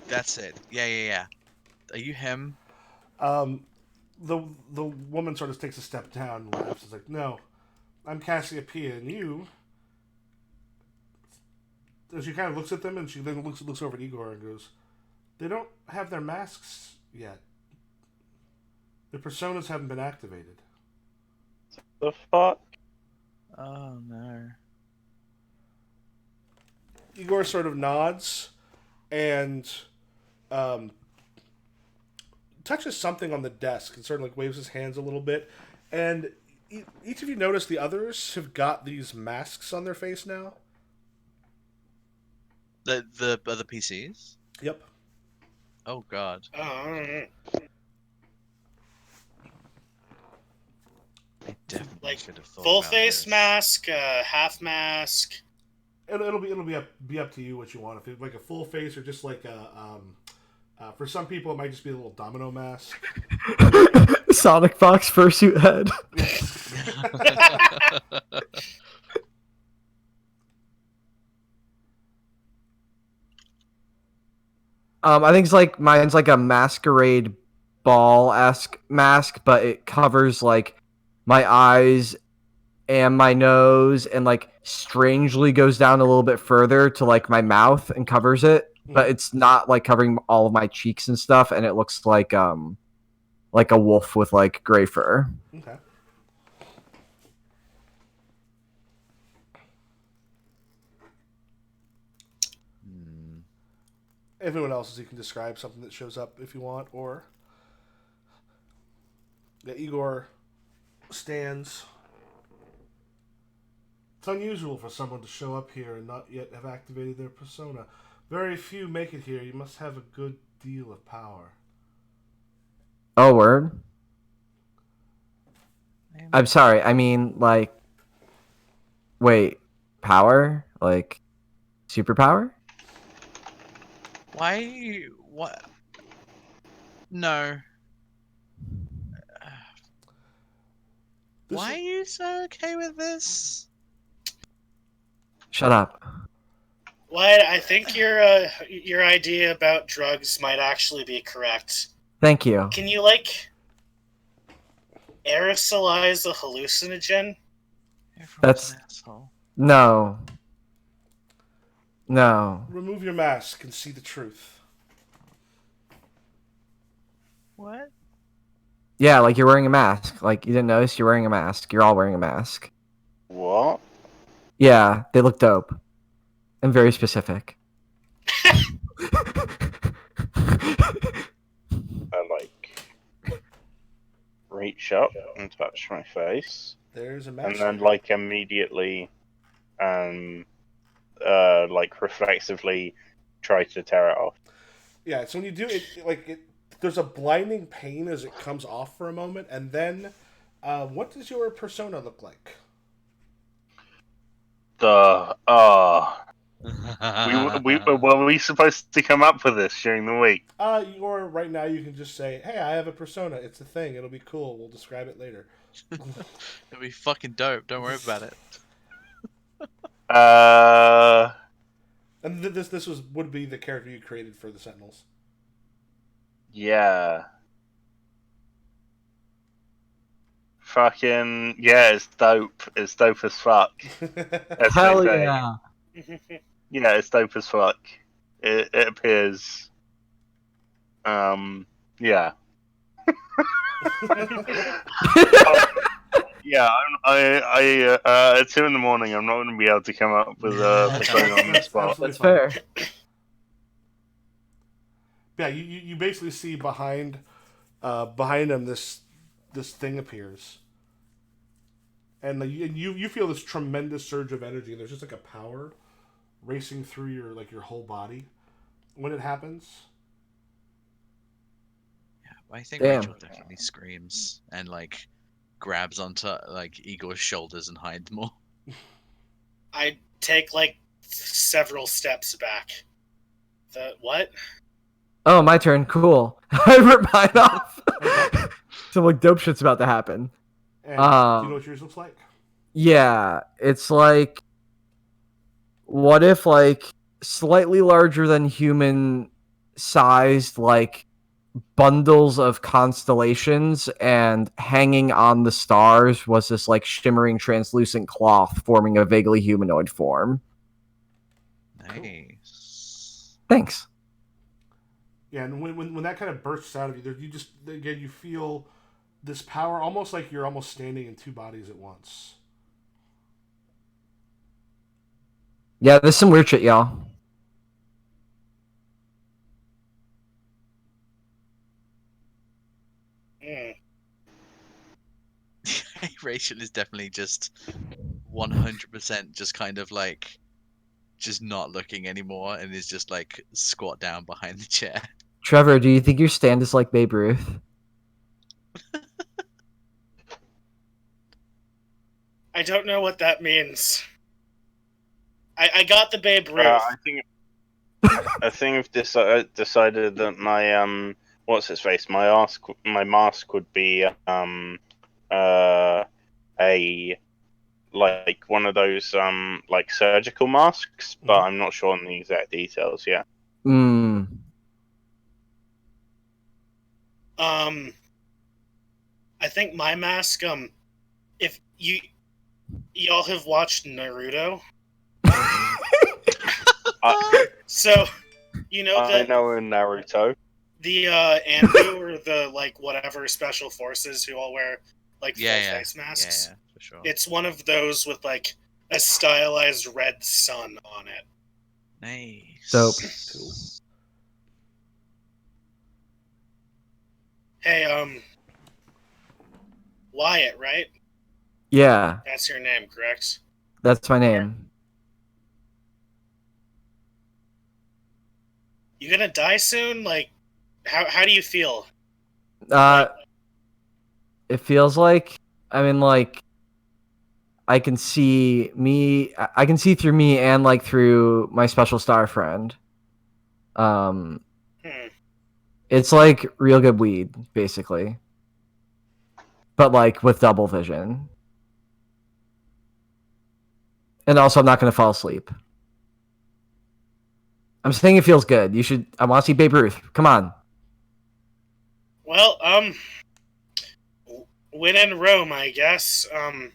That's it. Yeah. Are you him? The woman sort of takes a step down and laughs. It's like, no, I'm Cassiopeia, and you. She kind of looks at them, and she then looks over at Igor and goes, "They don't have their masks yet. Their personas haven't been activated." The fuck? Oh no. Igor sort of nods, and um, touches something on the desk and sort of like waves his hands a little bit, and each of you notice the others have got these masks on their face now. The other PCs? Yep. Oh god. Oh, I definitely like should have thought full about face this. mask, half mask. It'll be up to you what you want. If it's like a full face or just like a for some people it might just be a little domino mask. Sonic Fox fursuit head. I think it's like mine's like a masquerade ball-esque mask, but it covers like my eyes and my nose and like strangely goes down a little bit further to like my mouth and covers it, but it's not like covering all of my cheeks and stuff, and it looks like a wolf with like gray fur. Okay. Everyone else, you can describe something that shows up if you want, or Igor stands. It's unusual for someone to show up here and not yet have activated their persona. Very few make it here. You must have a good deal of power. Oh, word? I'm sorry. I mean, like, wait, power? Like, superpower? Why? What? No. Why are you so okay with this? Shut up. Wyatt, I think your idea about drugs might actually be correct. Thank you. Can you like aerosolize a hallucinogen? That's- An asshole. No. No. Remove your mask and see the truth. What? Yeah, like you're wearing a mask. Like you didn't notice you're wearing a mask. You're all wearing a mask. What? Yeah, they look dope. And very specific. I like reach up and touch my face, There's a mask. and then like immediately, like reflexively try to tear it off. Yeah, so when you do it, there's a blinding pain as it comes off for a moment, and then, what does your persona look like? Were we supposed to come up with this during the week? Or right now you can just say, "Hey, I have a persona. It's a thing. It'll be cool. We'll describe it later." It'll be fucking dope. Don't worry about it. And this would be the character you created for the Sentinels. Yeah. Fucking yeah, it's dope. It's dope as fuck. That's Hell my thing. yeah. Yeah, it's dope as fuck. It appears. Yeah. Yeah, at 2 in the morning, I'm not going to be able to come up with a persona on the spot. Absolutely That's fine. fair. Yeah, you basically see behind him this thing appears, and you feel this tremendous surge of energy. There's just like a power racing through your whole body when it happens. Yeah, I think Damn. Rachel definitely screams and like grabs onto like Igor's shoulders and hides more. I take like several steps back. What? Oh, my turn. Cool. I ripped mine off. Some like dope shit's about to happen. And do you know what yours looks like? Yeah, it's like, what if like slightly larger than human sized like bundles of constellations, and hanging on the stars was this like shimmering translucent cloth forming a vaguely humanoid form. Nice. Thanks. Yeah, and when that kind of bursts out of you, you feel this power, almost like you're almost standing in two bodies at once. Yeah, there's some weird shit, y'all. Rachel is definitely just 100% just kind of like just not looking anymore and is just like squat down behind the chair. Trevor, do you think your stand is like Babe Ruth? I don't know what that means. I got the Babe Ruth. I think I've decided that my what's his face, my mask would be a like one of those like surgical masks, but I'm not sure on the exact details yet. I think my mask. If y'all have watched Naruto, so you know I know in Naruto. The Anbu or the like whatever special forces who all wear like full face masks. Yeah, for sure. It's one of those with like a stylized red sun on it. Nice. Dope. Cool. Hey, Wyatt, right? Yeah, That's your name, correct? that's my name. You gonna die soon? Like, how do you feel? It feels like, I mean, like, I can see through me and like through my special star friend. It's like real good weed, basically, but like with double vision. And also, I'm not gonna fall asleep. I'm saying it feels good. You should. I want to see Babe Ruth. Come on. Well, when in Rome, I guess. And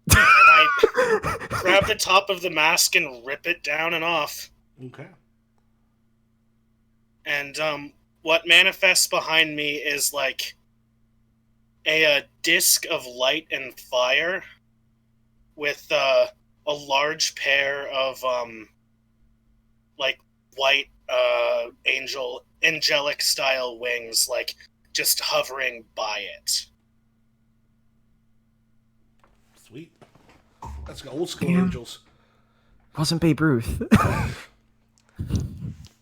I grab the top of the mask and rip it down and off. Okay. And what manifests behind me is like a disc of light and fire with a large pair of like white angelic style wings, like just hovering by it. Sweet. That's got old school angels. Wasn't Babe Ruth.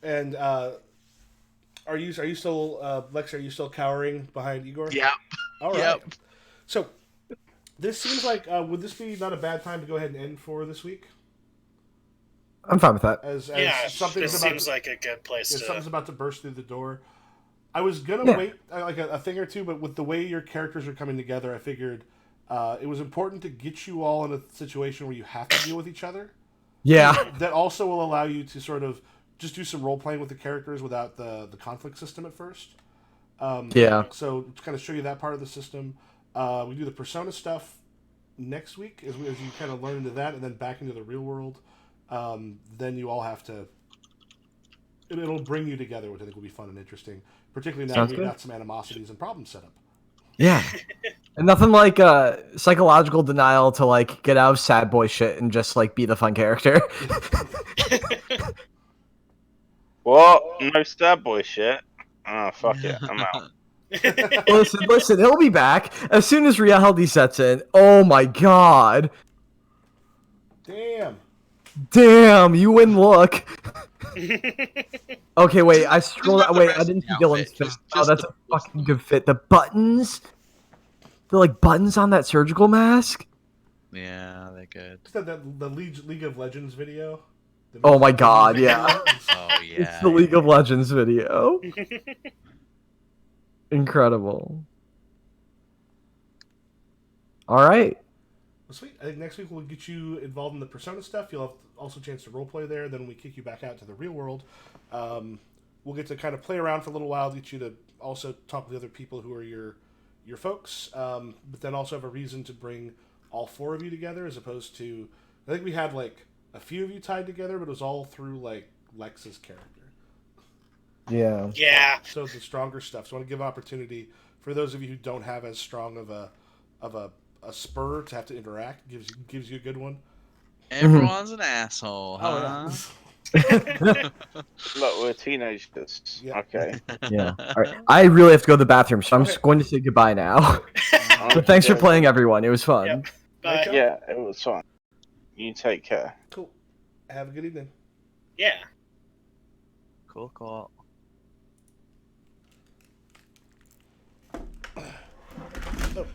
And are you still Lex? Are you still cowering behind Igor? Yep. All right. Yep. So this seems like would this be not a bad time to go ahead and end for this week? I'm fine with that. As this seems like a good place to. Something's about to burst through the door. I was gonna wait like a thing or two, but with the way your characters are coming together, I figured it was important to get you all in a situation where you have to deal with each other. Yeah. That also will allow you to sort of just do some role playing with the characters without the conflict system at first. Yeah. So to kind of show you that part of the system, we do the persona stuff next week as you kind of learn into that, and then back into the real world. Then you all have to. It'll bring you together, which I think will be fun and interesting, particularly now we've got some animosities and problems set up. Yeah. And nothing like psychological denial to like get out of sad boy shit and just like be the fun character. What? No sad boy shit? Oh, fuck it. I'm out. Listen, he'll be back as soon as reality sets in. Oh my god. Damn, you wouldn't look. Okay, wait, I scrolled. Wait, I didn't see Dylan's fit. Oh, that's a fucking good fit. The buttons, the like buttons on that surgical mask. Yeah, they're good. Is that the League of Legends video? Oh my god, yeah. Oh yeah. It's the League of Legends video. Incredible. All right. Well, sweet. I think next week we'll get you involved in the persona stuff. You'll have also a chance to roleplay there. Then when we kick you back out to the real world, we'll get to kind of play around for a little while, get you to also talk with other people who are your folks, but then also have a reason to bring all four of you together as opposed to, I think we had like a few of you tied together, but it was all through like Lex's character. Yeah. Yeah. So the stronger stuff. So I want to give opportunity for those of you who don't have as strong of a spur to have to interact. Gives you a good one. Everyone's an asshole, huh? Oh, Look, we're teenagers. Yeah. Okay. Yeah. All right. I really have to go to the bathroom, so I'm Okay. just going to say goodbye now. But thanks for playing, everyone. It was fun. Yep. Bye. Rachel? Yeah, it was fun. You take care. Cool. Have a good evening. Yeah. Cool. Oh.